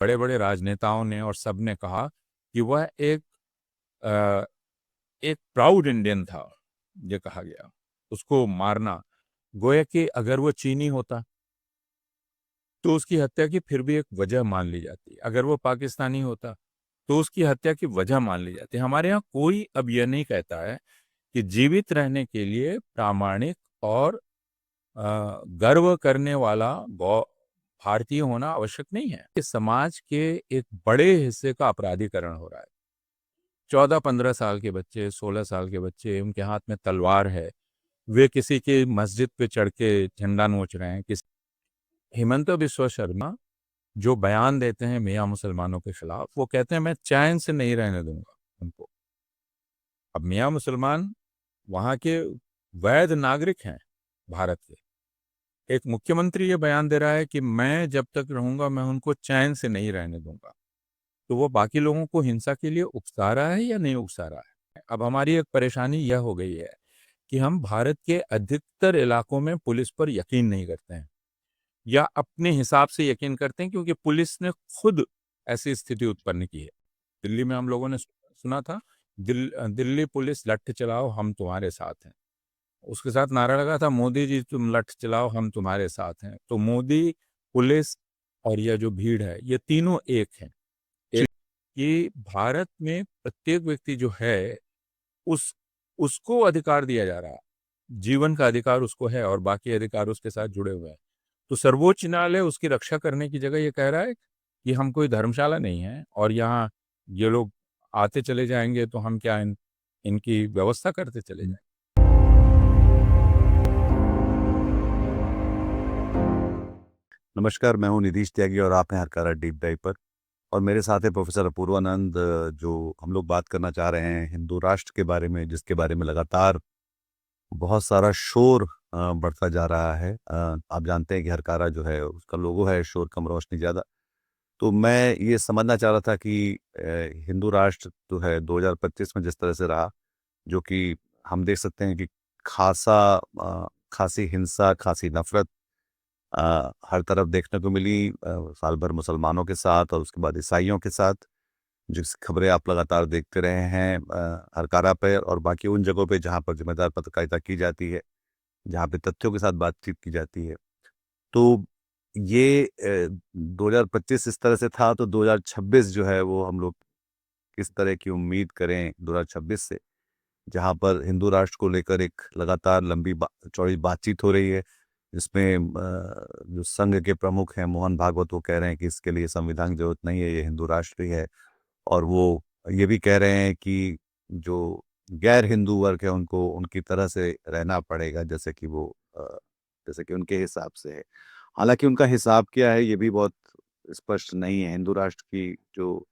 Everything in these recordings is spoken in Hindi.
बड़े बड़े राजनेताओं ने और सब ने कहा कि वह अ, एक प्राउड इंडियन था। ये कहा गया उसको मारना, गोया कि अगर वो चीनी होता तो उसकी हत्या की फिर भी एक वजह मान ली जाती, अगर वो पाकिस्तानी होता तो उसकी हत्या की वजह मान ली जाती। हमारे यहाँ कोई अब यह नहीं कहता है कि जीवित रहने के लिए प्रामाणिक और गर्व करने वाला भारतीय होना आवश्यक नहीं है। कि समाज के एक बड़े हिस्से का अपराधीकरण हो रहा है। 14-15 साल के बच्चे, 16 साल के बच्चे, उनके हाथ में तलवार है, वे किसी की मस्जिद पे चढ़ के झंडा नोच रहे हैं। हिमंत बिस्वा शर्मा जो बयान देते हैं मियाँ मुसलमानों के खिलाफ, वो कहते हैं मैं चैन से नहीं रहने दूंगा उनको। अब मियाँ मुसलमान वहां के वैध नागरिक हैं भारत के। एक मुख्यमंत्री ये बयान दे रहा है कि मैं जब तक रहूंगा मैं उनको चैन से नहीं रहने दूंगा। तो वो बाकी लोगों को हिंसा के लिए उकसा रहा है या नहीं उकसा रहा है? अब हमारी एक परेशानी यह हो गई है कि हम भारत के अधिकतर इलाकों में पुलिस पर यकीन नहीं करते हैं, या अपने हिसाब से यकीन करते हैं, क्योंकि पुलिस ने खुद ऐसी स्थिति उत्पन्न की है। दिल्ली में हम लोगों ने सुना था, दिल्ली पुलिस लठ चलाओ हम तुम्हारे साथ हैं। उसके साथ नारा लगा था, मोदी जी तुम लठ चलाओ हम तुम्हारे साथ हैं। तो मोदी, पुलिस और यह जो भीड़ है, ये तीनों एक हैं। कि भारत में प्रत्येक व्यक्ति जो है उसको अधिकार दिया जा रहा है, जीवन का अधिकार उसको है और बाकी अधिकार उसके साथ जुड़े हुए हैं। तो सर्वोच्च न्यायालय उसकी रक्षा करने की जगह ये कह रहा है कि हम कोई धर्मशाला नहीं है और यहाँ ये लोग आते चले जाएंगे तो हम क्या इनकी व्यवस्था करते चले जाएंगे। नमस्कार, मैं हूं निधीश त्यागी और आप हैं हरकारा डीप डाइव पर। और मेरे साथ है प्रोफेसर अपूर्वानंद, जो हम लोग बात करना चाह रहे हैं हिंदू राष्ट्र के बारे में, जिसके बारे में लगातार बहुत सारा शोर बढ़ता जा रहा है। आप जानते हैं कि हरकारा जो है उसका लोगो है शोर कम रोशनी ज़्यादा। तो मैं ये समझना चाह रहा था कि हिंदू राष्ट्र जो है 2025 में जिस तरह से रहा, जो कि हम देख सकते हैं कि खासी हिंसा, खासी नफरत हर तरफ देखने को मिली, साल भर मुसलमानों के साथ और उसके बाद ईसाइयों के साथ, जिस खबरें आप लगातार देखते रहे हैं हरकारा पे और बाकी उन जगहों पे जहाँ पर जिम्मेदार पत्रकारिता की जाती है, जहाँ पे तथ्यों के साथ बातचीत की जाती है। तो ये 2025 इस तरह से था, तो 2026 जो है वो हम लोग किस तरह की उम्मीद करें 2026 से, जहाँ पर हिंदू राष्ट्र को लेकर एक लगातार लंबी चौड़ी बातचीत हो रही है, जिसमें जो संघ के प्रमुख हैं मोहन भागवत, वो कह रहे हैं कि इसके लिए संविधान की जरूरत नहीं है, ये हिंदू राष्ट्र ही है। और वो ये भी कह रहे हैं कि जो गैर हिंदू वर्ग है उनको उनकी तरह से रहना पड़ेगा, जैसे कि उनके हिसाब से है। हालांकि उनका हिसाब क्या है ये भी बहुत स्पष्ट नहीं है। हिंदू राष्ट्र की जो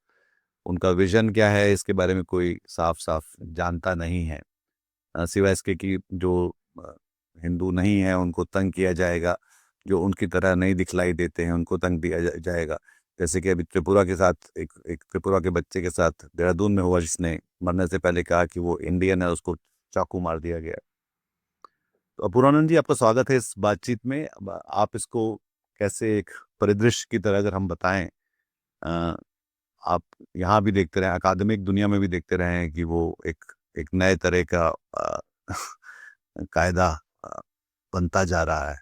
उनका विजन क्या है इसके बारे में कोई साफ साफ जानता नहीं है, सिवाय इसके कि जो अ, हिंदू नहीं है उनको तंग किया जाएगा, जो उनकी तरह नहीं दिखलाई देते हैं उनको तंग दिया जाएगा। जैसे कि अभी त्रिपुरा के साथ एक त्रिपुरा के बच्चे के साथ देहरादून में हुआ, जिसने मरने से पहले कहा कि वो इंडियन है, उसको चाकू मार दिया गया। तो अपूर्वानंद जी, आपका स्वागत है इस बातचीत में। अब आप इसको कैसे एक परिदृश्य की तरह अगर हम बताएं, अ, आप यहाँ भी देखते रहे, अकादमिक दुनिया में भी देखते रहे हैं कि वो एक एक नए तरह का कायदा अ, बनता जा रहा है।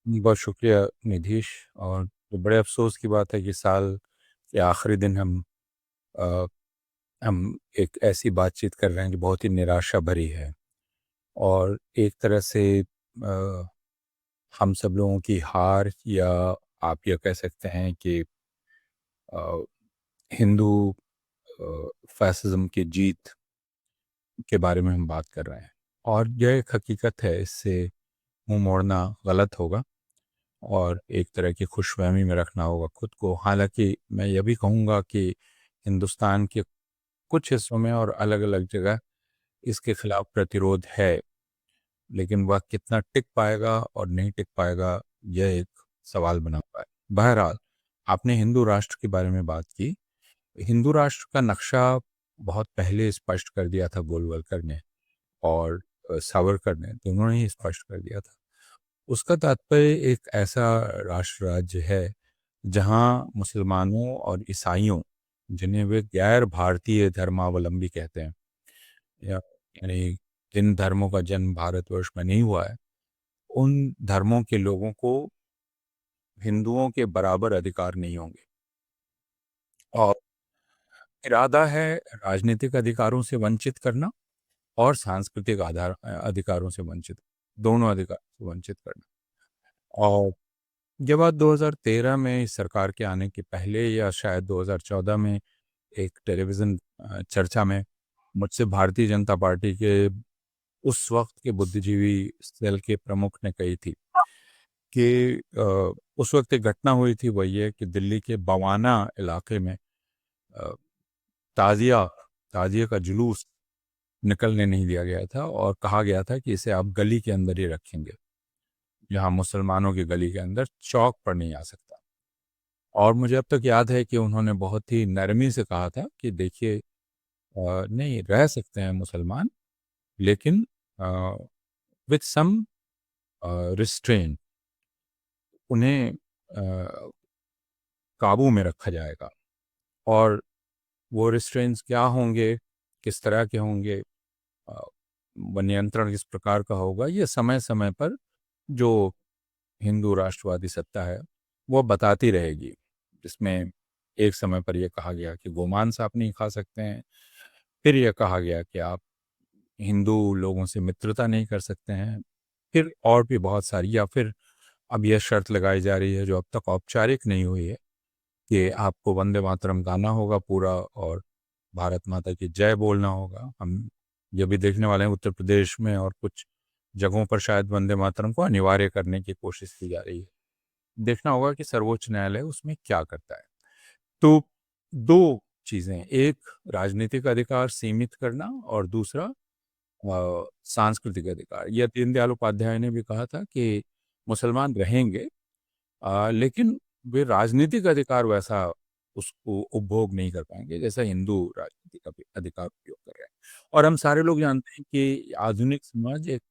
बहुत शुक्रिया निधीश। और तो बड़े अफसोस की बात है कि साल के आखिरी दिन अ, हम एक ऐसी बातचीत कर रहे हैं जो बहुत ही निराशा भरी है। और एक तरह से हम सब लोगों की हार, या आप ये कह सकते हैं कि अ, हिंदू फैसिज्म की जीत के बारे में हम बात कर रहे हैं। और यह एक हकीकत है, इससे मुंह मोड़ना गलत होगा और एक तरह की खुशफहमी में रखना होगा खुद को। हालांकि मैं यह भी कहूँगा कि हिंदुस्तान के कुछ हिस्सों में और अलग अलग जगह इसके खिलाफ प्रतिरोध है, लेकिन वह कितना टिक पाएगा और नहीं टिक पाएगा, यह एक सवाल बना हुआ है। बहरहाल, आपने हिंदू राष्ट्र के बारे में बात की। हिंदू राष्ट्र का नक्शा बहुत पहले स्पष्ट कर दिया था गोलवलकर ने और सावरकर ने, दोनों ने ही स्पष्ट कर दिया था। उसका तात्पर्य एक ऐसा राष्ट्र राज्य है जहाँ मुसलमानों और ईसाइयों, जिन्हें वे गैर भारतीय धर्मावलंबी कहते हैं, या यानी जिन धर्मों का जन्म भारतवर्ष में नहीं हुआ है, उन धर्मों के लोगों को हिंदुओं के बराबर अधिकार नहीं होंगे। और इरादा है राजनीतिक अधिकारों से वंचित करना और सांस्कृतिक अधिकारों से वंचित, दोनों अधिकार से वंचित करना। और ये बात 2013 में इस सरकार के आने के पहले या शायद 2014 में एक टेलीविज़न चर्चा में मुझसे भारतीय जनता पार्टी के उस वक्त के बुद्धिजीवी सेल के प्रमुख ने कही थी कि उस वक्त एक घटना हुई थी, वो ये कि दिल्ली के बवाना इलाके में ताजिया का जुलूस निकलने नहीं दिया गया था और कहा गया था कि इसे आप गली के अंदर ही रखेंगे, जहां मुसलमानों की गली के अंदर चौक पर नहीं आ सकता। और मुझे अब तक याद है कि उन्होंने बहुत ही नरमी से कहा था कि देखिए, नहीं रह सकते हैं मुसलमान, लेकिन विथ सम रिस्ट्रेन, उन्हें काबू में रखा जाएगा। और वो रिस्ट्रेंट्स क्या होंगे, किस तरह के होंगे, वो नियंत्रण किस प्रकार का होगा, ये समय समय पर जो हिंदू राष्ट्रवादी सत्ता है वो बताती रहेगी। जिसमें एक समय पर यह कहा गया कि गोमांस आप नहीं खा सकते हैं, फिर यह कहा गया कि आप हिंदू लोगों से मित्रता नहीं कर सकते हैं, फिर और भी बहुत सारी, या फिर अब यह शर्त लगाई जा रही है जो अब तक औपचारिक नहीं हुई है कि आपको वंदे मातरम गाना होगा पूरा और भारत माता की जय बोलना होगा। हम ये भी देखने वाले हैं उत्तर प्रदेश में और कुछ जगहों पर शायद वंदे मातरम को अनिवार्य करने की कोशिश की जा रही है। देखना होगा कि सर्वोच्च न्यायालय उसमें क्या करता है। तो दो चीजें, एक राजनीतिक अधिकार सीमित करना और दूसरा सांस्कृतिक अधिकार। यह दीनदयाल उपाध्याय ने भी कहा था कि मुसलमान रहेंगे, लेकिन वे राजनीतिक अधिकार वैसा उसको उपभोग नहीं कर पाएंगे जैसा हिंदू राजनीतिक अधिकार उपयोग कर रहे हैं। और हम सारे लोग जानते हैं कि आधुनिक समाज एक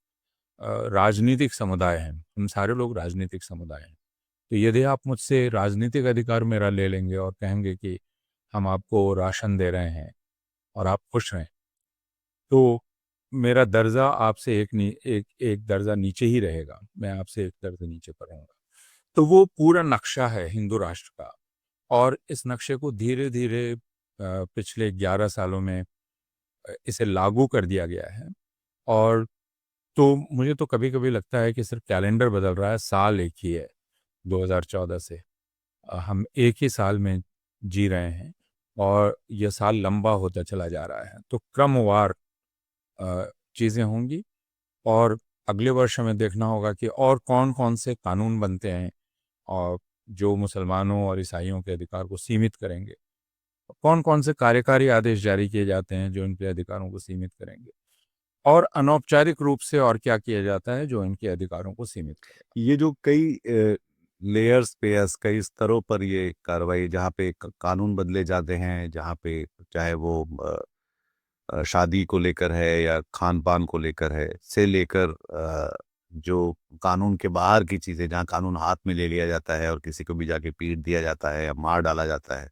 राजनीतिक समुदाय है, हम सारे लोग राजनीतिक समुदाय हैं। तो यदि आप मुझसे राजनीतिक अधिकार मेरा ले लेंगे और कहेंगे कि हम आपको राशन दे रहे हैं और आप खुश हैं, तो मेरा दर्जा आपसे एक दर्जा नीचे ही रहेगा, मैं आपसे एक दर्जा नीचे पर रहूंगा। तो वो पूरा नक्शा है हिंदू राष्ट्र का, और इस नक्शे को धीरे धीरे पिछले 11 सालों में इसे लागू कर दिया गया है। और तो मुझे तो कभी कभी लगता है कि सिर्फ कैलेंडर बदल रहा है, साल एक ही है, 2014 से हम एक ही साल में जी रहे हैं और यह साल लंबा होता चला जा रहा है। तो क्रमवार चीज़ें होंगी और अगले वर्ष हमें देखना होगा कि और कौन कौन से कानून बनते हैं और जो मुसलमानों और ईसाइयों के अधिकार को सीमित करेंगे, कौन कौन से कार्यकारी आदेश जारी किए जाते हैं जो इनके अधिकारों को सीमित करेंगे, और अनौपचारिक रूप से और क्या किया जाता है जो इनके अधिकारों को सीमित करेगा। ये जो कई लेयर्स पे या कई स्तरों पर ये कार्रवाई, जहाँ पे कानून बदले जाते हैं, जहाँ पे चाहे वो शादी को लेकर है या खान पान को लेकर है, से लेकर जो कानून के बाहर की चीज़ें, जहाँ कानून हाथ में ले लिया जाता है और किसी को भी जाके पीट दिया जाता है या मार डाला जाता है,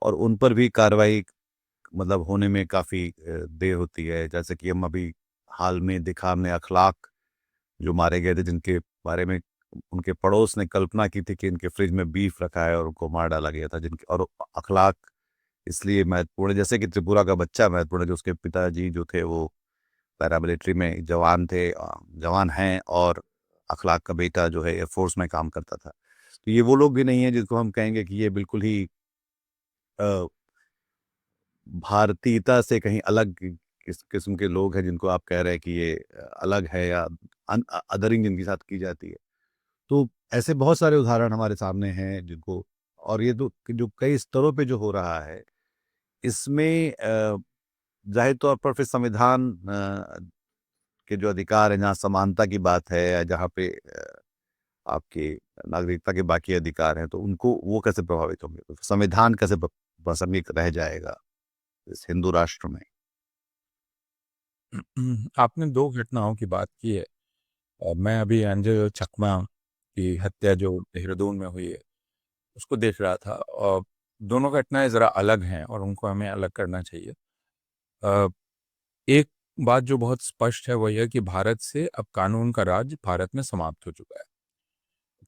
और उन पर भी कार्रवाई मतलब होने में काफ़ी देर होती है। जैसे कि हम अभी हाल में देखा हमने, अखलाक जो मारे गए थे, जिनके बारे में उनके पड़ोस ने कल्पना की थी कि इनके फ्रिज में बीफ रखा है और उनको मार डाला गया था। जिनके और अखलाक इसलिए महत्वपूर्ण है, जैसे कि त्रिपुरा का बच्चा महत्वपूर्ण है, जो उसके पिताजी जो थे वो पैरामिलिट्री में जवान थे, जवान हैं, और अखलाक का बेटा जो है एयरफोर्स में काम करता था। तो ये वो लोग भी नहीं है जिनको हम कहेंगे कि ये बिल्कुल ही अ, भारतीयता से कहीं अलग किस किस्म के लोग हैं, जिनको आप कह रहे हैं कि ये अलग है या अदरिंग जिनके साथ की जाती है। तो ऐसे बहुत सारे उदाहरण हमारे सामने हैं जिनको, और ये तो जो कई स्तरों पे जो हो रहा है, इसमें जाहिर तौर पर फिर संविधान के जो अधिकार हैं, जहाँ समानता की बात है या जहाँ पे आपके नागरिकता के बाकी अधिकार हैं, तो उनको वो कैसे प्रभावित होंगे, तो संविधान कैसे प्रासंगिक रह जाएगा इस हिंदू राष्ट्र में। आपने दो घटनाओं की बात की है। मैं अभी अंजय चकमा की हत्या जो देहरादून में हुई है उसको देख रहा था, और दोनों घटनाएं ज़रा अलग हैं और उनको हमें अलग करना चाहिए। अ, एक बात जो बहुत स्पष्ट है वह यह कि भारत से अब कानून का राज भारत में समाप्त हो चुका है।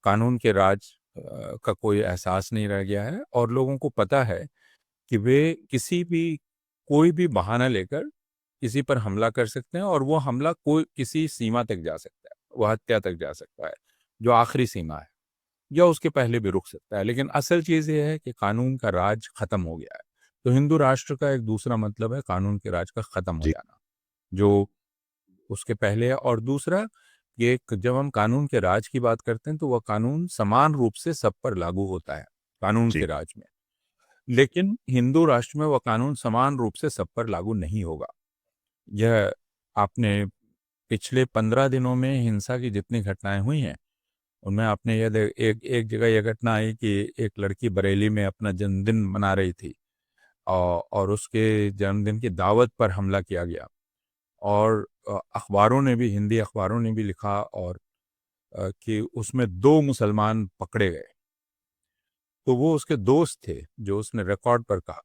कानून के राज का कोई एहसास नहीं रह गया है, और लोगों को पता है कि वे किसी भी कोई भी बहाना लेकर किसी पर हमला कर सकते हैं, और वो हमला कोई किसी सीमा तक जा सकता है, वह हत्या तक जा सकता है जो आखिरी सीमा है, या उसके पहले भी रुक सकता है। लेकिन असल चीज़ ये है कि कानून का राज खत्म हो गया है। तो हिंदू राष्ट्र का एक दूसरा मतलब है कानून के राज का खत्म हो जी, जाना, जो उसके पहले है। और दूसरा, ये जब हम कानून के राज की बात करते हैं तो वह कानून समान रूप से सब पर लागू होता है कानून जी, के राज में। लेकिन हिंदू राष्ट्र में वह कानून समान रूप से सब पर लागू नहीं होगा। यह आपने पिछले 15 दिनों में हिंसा की जितनी घटनाएं हुई हैं उनमें आपने एक एक जगह यह घटना आई कि एक लड़की बरेली में अपना जन्मदिन मना रही थी, और उसके जन्मदिन की दावत पर हमला किया गया। और अखबारों ने भी, हिंदी अखबारों ने भी लिखा, और कि उसमें 2 मुसलमान पकड़े गए। तो वो उसके दोस्त थे जो उसने रिकॉर्ड पर कहा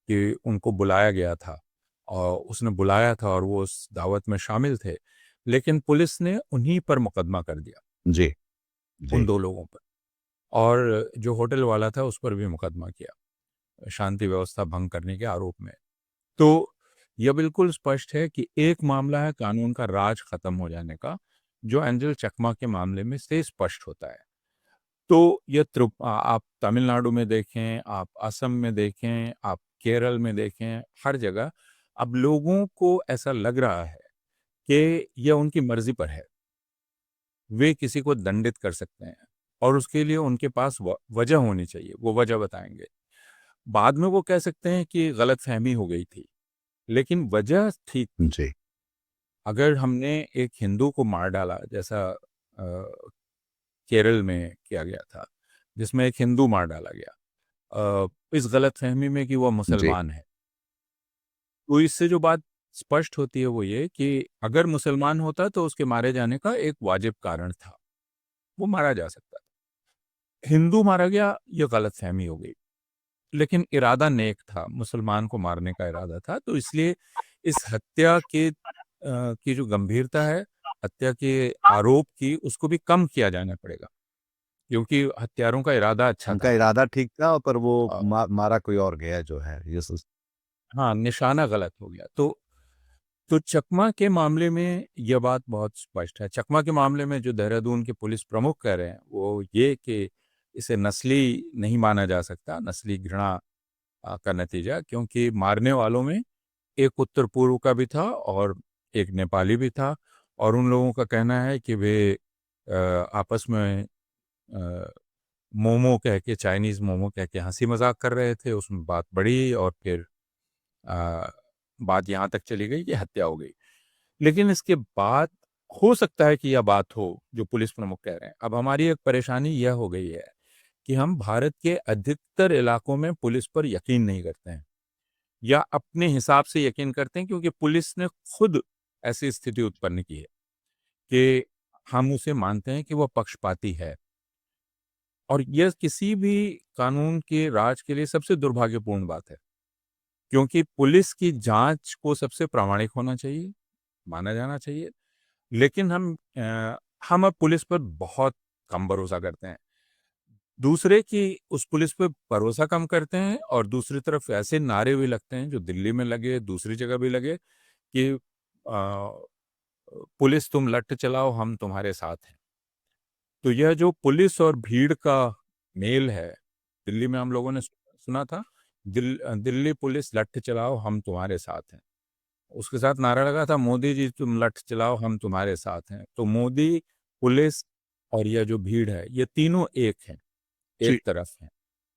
कि उनको बुलाया गया था, और उसने बुलाया था और वो उस दावत में शामिल थे। लेकिन पुलिस ने उन्हीं पर मुकदमा कर दिया, जी, उन जी, 2 लोगों पर, और जो होटल वाला था उस पर भी मुकदमा किया, शांति व्यवस्था भंग करने के आरोप में। तो यह बिल्कुल स्पष्ट है कि एक मामला है कानून का राज खत्म हो जाने का, जो एंजल चकमा के मामले में से स्पष्ट होता है। तो ये आप तमिलनाडु में देखें, आप असम में देखें, आप केरल में देखें, हर जगह अब लोगों को ऐसा लग रहा है कि यह उनकी मर्जी पर है। वे किसी को दंडित कर सकते हैं, और उसके लिए उनके पास वजह होनी चाहिए, वो वजह बताएंगे। बाद में वो कह सकते हैं कि गलतफहमी हो गई थी, लेकिन वजह ठीक थी। जी, अगर हमने एक हिंदू को मार डाला, जैसा केरल में किया गया था, जिसमें एक हिंदू मार डाला गया इस गलतफहमी में कि वह जी, मुसलमान है, तो इससे जो बात स्पष्ट होती है वो ये कि अगर मुसलमान होता तो उसके मारे जाने का एक वाजिब कारण था, वो मारा जा सकता था। हिंदू मारा गया, ये गलतफहमी हो गई, लेकिन इरादा नेक था, मुसलमान को मारने का इरादा था। तो इसलिए इस हत्या की जो गंभीरता है, हत्या के आरोप की, उसको भी कम किया जाना पड़ेगा, क्योंकि हत्यारों का इरादा अच्छा उनका था। इरादा ठीक था पर वो अ, मारा कोई और गया जो है ये हाँ, निशाना गलत हो गया। तो चकमा के मामले में यह बात बहुत स्पष्ट है। चकमा के मामले में जो देहरादून के पुलिस प्रमुख कह रहे हैं वो ये कि इसे नस्ली नहीं माना जा सकता, नस्ली घृणा का नतीजा, क्योंकि मारने वालों में एक उत्तर पूर्व का भी था और एक नेपाली भी था, और उन लोगों का कहना है कि वे आपस में मोमो कह के, चाइनीज मोमो कह के हंसी मजाक कर रहे थे, उसमें बात बढ़ी और फिर अ, बात यहाँ तक चली गई कि हत्या हो गई। लेकिन इसके बाद हो सकता है कि यह बात हो जो पुलिस प्रमुख कह रहे हैं। अब हमारी एक परेशानी यह हो गई है कि हम भारत के अधिकतर इलाकों में पुलिस पर यकीन नहीं करते हैं, या अपने हिसाब से यकीन करते हैं, क्योंकि पुलिस ने खुद ऐसी स्थिति उत्पन्न की है कि हम उसे मानते हैं कि वह पक्षपाती है। और यह किसी भी कानून के राज के लिए सबसे दुर्भाग्यपूर्ण बात है, क्योंकि पुलिस की जांच को सबसे प्रामाणिक होना चाहिए, माना जाना चाहिए। लेकिन हम अब पुलिस पर बहुत कम भरोसा करते हैं। दूसरे कि उस पुलिस पे भरोसा कम करते हैं, और दूसरी तरफ ऐसे नारे भी लगते हैं जो दिल्ली में लगे, दूसरी जगह भी लगे, कि पुलिस तुम लठ चलाओ, हम तुम्हारे साथ हैं। तो यह जो पुलिस और भीड़ का मेल है, दिल्ली में हम लोगों ने सुना था, दिल्ली पुलिस लठ चलाओ, हम तुम्हारे साथ हैं। उसके साथ नारा लगा था, मोदी जी तुम लठ चलाओ, हम तुम्हारे साथ हैं। तो मोदी, पुलिस और यह जो भीड़ है, ये तीनों एक हैं, एक जी, तरफ हैं।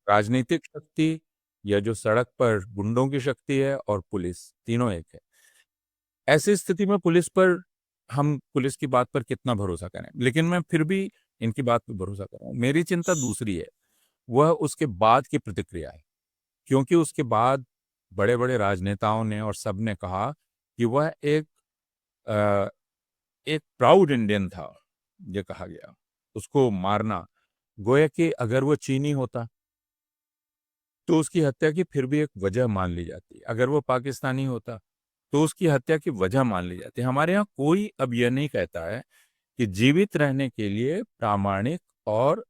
राजनीतिक शक्ति, या जो सड़क पर गुंडों की शक्ति है, और पुलिस, तीनों एक है। ऐसी स्थिति में हम पुलिस की बात पर कितना भरोसा करें? लेकिन मैं फिर भी इनकी बात पर भरोसा कर रहा हूँ। मेरी चिंता दूसरी है, वह उसके बाद की प्रतिक्रिया है, क्योंकि उसके बाद बड़े-बड़े राजनेताओं ने और सबने कहा कि वह एक प्राउड इंडियन था, ये कहा गया। उसको मारना, गोया कि अगर वो चीनी होता तो उसकी हत्या की फिर भी एक वजह मान ली जाती, अगर वो पाकिस्तानी होता तो उसकी हत्या की वजह मान ली जाती। हमारे यहाँ कोई अब यह नहीं कहता है कि जीवित रहने के लिए प्रामाणिक और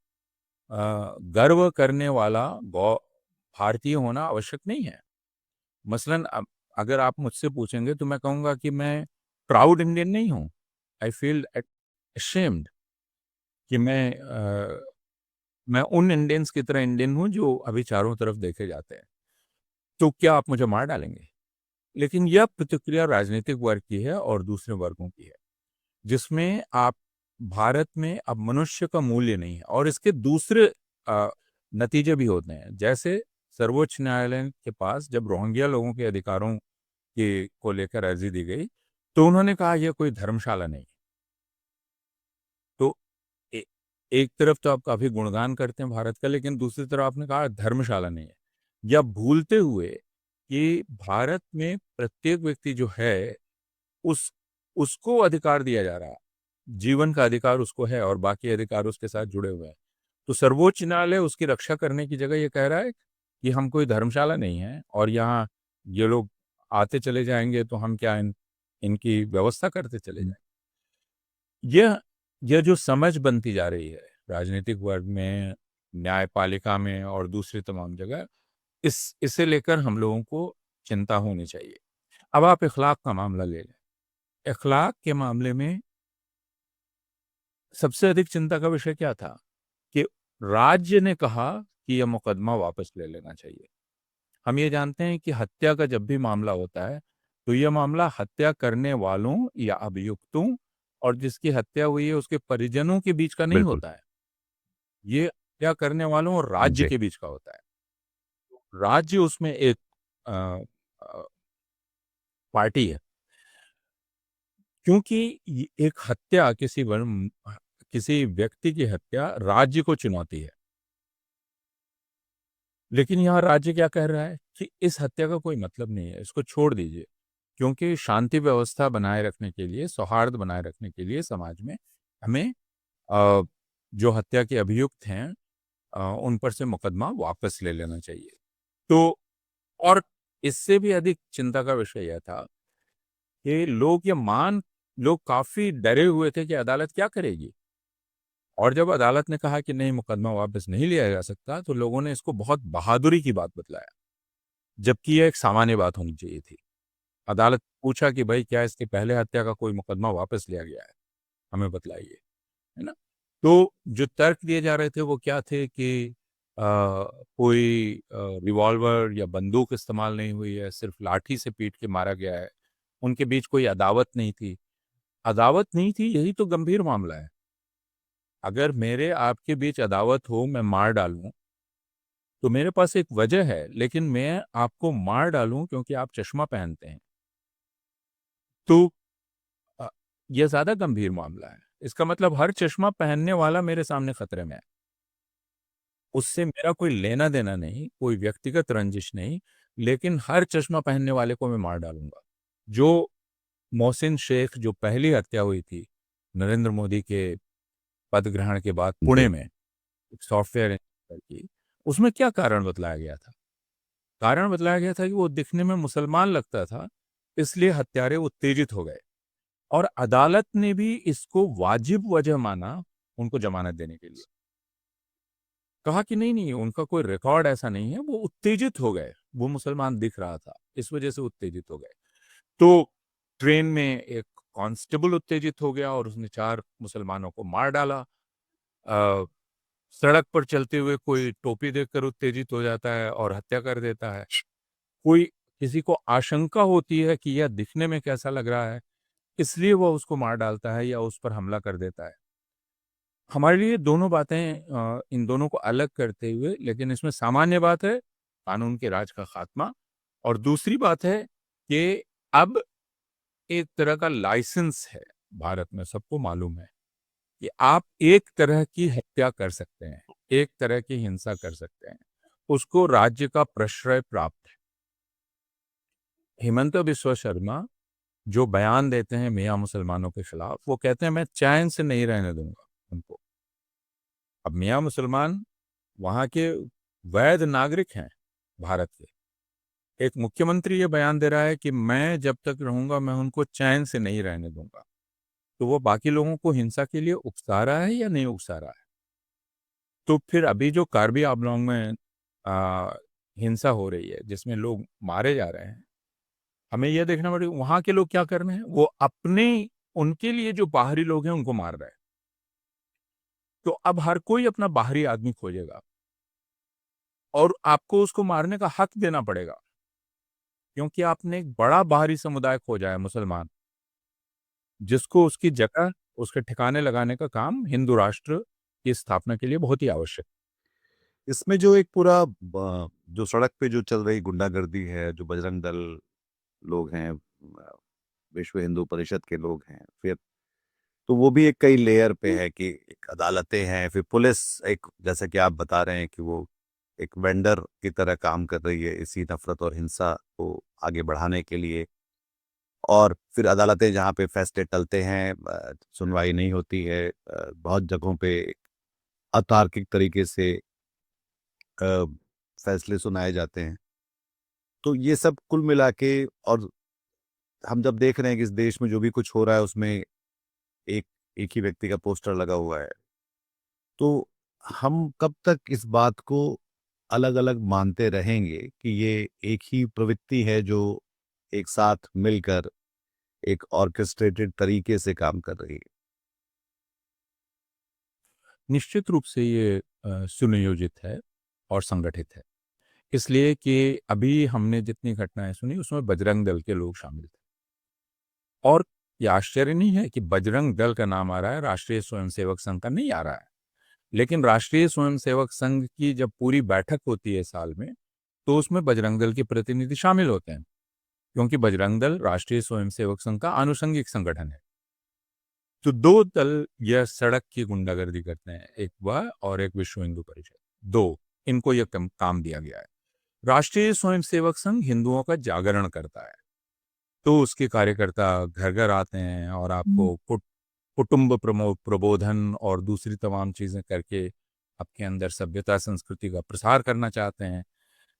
गर्व करने वाला भारतीय होना आवश्यक नहीं है। मसलन अगर आप मुझसे पूछेंगे तो मैं कहूंगा कि मैं प्राउड इंडियन नहीं हूं। आई फील ashamed कि मैं उन इंडियंस की तरह इंडियन हूं जो अभी चारों तरफ देखे जाते हैं। तो क्या आप मुझे मार डालेंगे? लेकिन यह प्रतिक्रिया राजनीतिक वर्ग की है और दूसरे वर्गों की है, जिसमें आप भारत में अब मनुष्य का मूल्य नहीं है और इसके दूसरे नतीजे भी होते हैं। जैसे सर्वोच्च न्यायालय के पास जब रोहिंग्या लोगों के अधिकारों के को लेकर अर्जी दी गई तो उन्होंने कहा यह कोई धर्मशाला नहीं। तो ए, एक तरफ तो आप काफी गुणगान करते हैं भारत का, लेकिन दूसरी तरफ आपने कहा धर्मशाला नहीं है, या भूलते हुए कि भारत में प्रत्येक व्यक्ति जो है उस उसको अधिकार दिया जा रहा है, जीवन का अधिकार उसको है और बाकी अधिकार उसके साथ जुड़े हुए हैं। तो सर्वोच्च न्यायालय उसकी रक्षा करने की जगह ये कह रहा है कि हम कोई धर्मशाला नहीं है और यहाँ ये लोग आते चले जाएंगे तो हम क्या इनकी व्यवस्था करते चले जाएंगे। यह यह जो समझ बनती जा रही है राजनीतिक वर्ग में, न्यायपालिका में और दूसरी तमाम जगह, इसे लेकर हम लोगों को चिंता होनी चाहिए। अब आप इखलाक का मामला ले लें। इखलाक के मामले में सबसे अधिक चिंता का विषय क्या था कि राज्य ने कहा कि यह मुकदमा वापस ले लेना चाहिए। हम ये जानते हैं कि हत्या का जब भी मामला होता है तो यह मामला हत्या करने वालों या अभियुक्तों और जिसकी हत्या हुई है उसके परिजनों के बीच का नहीं बिल्कुल। होता है। ये हत्या करने वालों और राज्य जी। के बीच का होता है। राज्य उसमें एक अ, पार्टी है, क्योंकि एक हत्या किसी व्यक्ति की हत्या राज्य को चुनौती है। लेकिन यहाँ राज्य क्या कह रहा है कि इस हत्या का कोई मतलब नहीं है, इसको छोड़ दीजिए, क्योंकि शांति व्यवस्था बनाए रखने के लिए, सौहार्द बनाए रखने के लिए समाज में हमें जो हत्या के अभियुक्त हैं उन पर से मुकदमा वापस ले लेना चाहिए। तो और इससे भी अधिक चिंता का विषय यह था कि लोग काफी डरे हुए थे कि अदालत क्या करेगी। और जब अदालत ने कहा कि नहीं, मुकदमा वापस नहीं लिया जा सकता, तो लोगों ने इसको बहुत बहादुरी की बात बतलाया, जबकि यह एक सामान्य बात होनी चाहिए थी। अदालत पूछा कि भाई क्या इसके पहले हत्या का कोई मुकदमा वापस लिया गया है, हमें बतलाइए, है ना। तो जो तर्क दिए जा रहे थे वो क्या थे कि कोई रिवॉल्वर या बंदूक इस्तेमाल नहीं हुई है, सिर्फ लाठी से पीट के मारा गया है, उनके बीच कोई अदावत नहीं थी। अदावत नहीं थी, यही तो गंभीर मामला है। अगर मेरे आपके बीच अदावत हो, मैं मार डालूं, तो मेरे पास एक वजह है, लेकिन मैं आपको मार डालूं क्योंकि आप चश्मा पहनते हैं, तो अ, यह ज्यादा गंभीर मामला है। इसका मतलब हर चश्मा पहनने वाला मेरे सामने खतरे में है। उससे मेरा कोई लेना देना नहीं, कोई व्यक्तिगत रंजिश नहीं, लेकिन हर चश्मा पहनने वाले को मैं मार डालूंगा। जो मोहसिन शेख, जो पहली हत्या हुई थी नरेंद्र मोदी के पद ग्रहण के बाद पुणे जी। में, एक सॉफ्टवेयर इंजीनियर की, उसमें क्या कारण बतलाया गया था? कारण बतलाया गया था कि वो दिखने में मुसलमान लगता था, इसलिए हत्यारे उत्तेजित हो गए और अदालत ने भी इसको वाजिब वजह माना उनको जमानत देने के लिए। कहा कि नहीं नहीं, उनका कोई रिकॉर्ड ऐसा नहीं है, वो उत्तेजित हो गए, वो मुसलमान दिख रहा था, इस वजह से उत्तेजित हो गए। तो ट्रेन में एक कांस्टेबल उत्तेजित हो गया और उसने 4 मुसलमानों को मार डाला। सड़क पर चलते हुए कोई टोपी देखकर उत्तेजित हो जाता है और हत्या कर देता है। कोई किसी को आशंका होती है कि यह दिखने में कैसा लग रहा है, इसलिए वह उसको मार डालता है या उस पर हमला कर देता है। हमारे लिए दोनों बातें, इन दोनों को अलग करते हुए, लेकिन इसमें सामान्य बात है कानून के राज का खात्मा, और दूसरी बात है कि अब एक तरह का लाइसेंस है भारत में, सबको मालूम है कि आप एक तरह की हत्या कर सकते हैं, एक तरह की हिंसा कर सकते हैं, उसको राज्य का प्रश्रय प्राप्त है। हेमंत बिस्वा शर्मा जो बयान देते हैं मियाँ मुसलमानों के खिलाफ, वो कहते हैं मैं चैन से नहीं रहने दूंगा उनको। अब मियाँ मुसलमान वहाँ के वैध नागरिक हैं भारत के। एक मुख्यमंत्री ये बयान दे रहा है कि मैं जब तक रहूंगा मैं उनको चैन से नहीं रहने दूंगा। तो वो बाकी लोगों को हिंसा के लिए उकसा रहा है या नहीं उकसा रहा है? तो फिर अभी जो कार्बी आंगलोंग में आ, हिंसा हो रही है जिसमें लोग मारे जा रहे हैं, हमें यह देखना पड़ेगा वहां के लोग क्या कर रहे हैं। वो अपने उनके लिए जो बाहरी लोग हैं उनको मार रहे हैं। तो अब हर कोई अपना बाहरी आदमी खोजेगा और आपको उसको मारने का हक देना पड़ेगा, क्योंकि आपने एक बड़ा बाहरी समुदाय खोजा है मुसलमान, जिसको उसकी जगह उसके ठिकाने लगाने का काम हिंदू राष्ट्र की स्थापना के लिए बहुत ही आवश्यक। इसमें जो एक पूरा जो सड़क पे जो चल रही गुंडागर्दी है, जो बजरंग दल लोग हैं, विश्व हिंदू परिषद के लोग हैं, फिर तो वो भी एक कई लेयर पे है कि एक अदालतें हैं, फिर पुलिस, एक जैसा कि आप बता रहे हैं कि वो एक वेंडर की तरह काम कर रही है इसी नफरत और हिंसा को आगे बढ़ाने के लिए। और फिर अदालतें जहाँ पे फैसले टलते हैं, सुनवाई नहीं होती है, बहुत जगहों पे अतार्किक तरीके से अ, फैसले सुनाए जाते हैं। तो ये सब कुल मिला के, और हम जब देख रहे हैं कि इस देश में जो भी कुछ हो रहा है उसमें एक एक ही व्यक्ति का पोस्टर लगा हुआ है, तो हम कब तक इस बात को अलग अलग मानते रहेंगे कि ये एक ही प्रवृत्ति है जो एक साथ मिलकर एक ऑर्केस्ट्रेटेड तरीके से काम कर रही है? निश्चित रूप से ये सुनियोजित है और संगठित है, इसलिए कि अभी हमने जितनी घटनाएं सुनी उसमें बजरंग दल के लोग शामिल थे। और ये आश्चर्य नहीं है कि बजरंग दल का नाम आ रहा है, राष्ट्रीय स्वयंसेवक संघ का नहीं आ रहा है। लेकिन राष्ट्रीय स्वयंसेवक संघ की जब पूरी बैठक होती है साल में, तो उसमें बजरंग दल के प्रतिनिधि शामिल होते हैं, क्योंकि बजरंग दल राष्ट्रीय स्वयंसेवक संघ का आनुषंगिक संगठन है। तो दो दल यह सड़क की गुंडागर्दी करते हैं, एक वह और एक विश्व हिंदू परिषद। दो, इनको यह काम दिया गया है। राष्ट्रीय स्वयंसेवक संघ हिंदुओं का जागरण करता है, तो उसके कार्यकर्ता घर घर आते हैं और आपको कुटुंब प्रबोधन और दूसरी तमाम चीजें करके आपके अंदर सभ्यता संस्कृति का प्रसार करना चाहते हैं,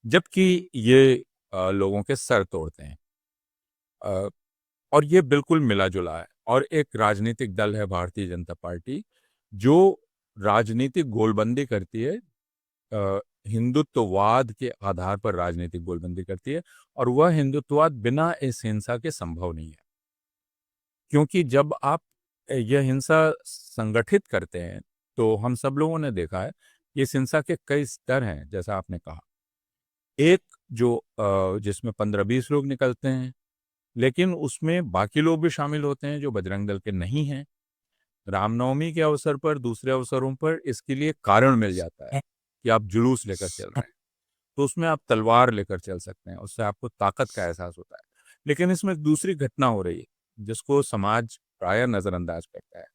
जबकि ये लोगों के सर तोड़ते हैं। अ, और ये बिल्कुल मिला जुला है। और एक राजनीतिक दल है भारतीय जनता पार्टी, जो राजनीतिक गोलबंदी करती है, हिंदुत्ववाद के आधार पर राजनीतिक गोलबंदी करती है। और वह हिंदुत्ववाद बिना इस हिंसा के संभव नहीं है, क्योंकि जब आप यह हिंसा संगठित करते हैं, तो हम सब लोगों ने देखा है कि इस हिंसा के कई स्तर हैं। जैसा आपने कहा, एक जो जिसमें 15-20 लोग निकलते हैं, लेकिन उसमें बाकी लोग भी शामिल होते हैं जो बजरंग दल के नहीं हैं। रामनवमी के अवसर पर, दूसरे अवसरों पर इसके लिए कारण मिल जाता है कि आप जुलूस लेकर चल रहे हैं, तो उसमें आप तलवार लेकर चल सकते हैं, उससे आपको ताकत का एहसास होता है। लेकिन इसमें एक दूसरी घटना हो रही है जिसको समाज प्राय नजरअंदाज करता है।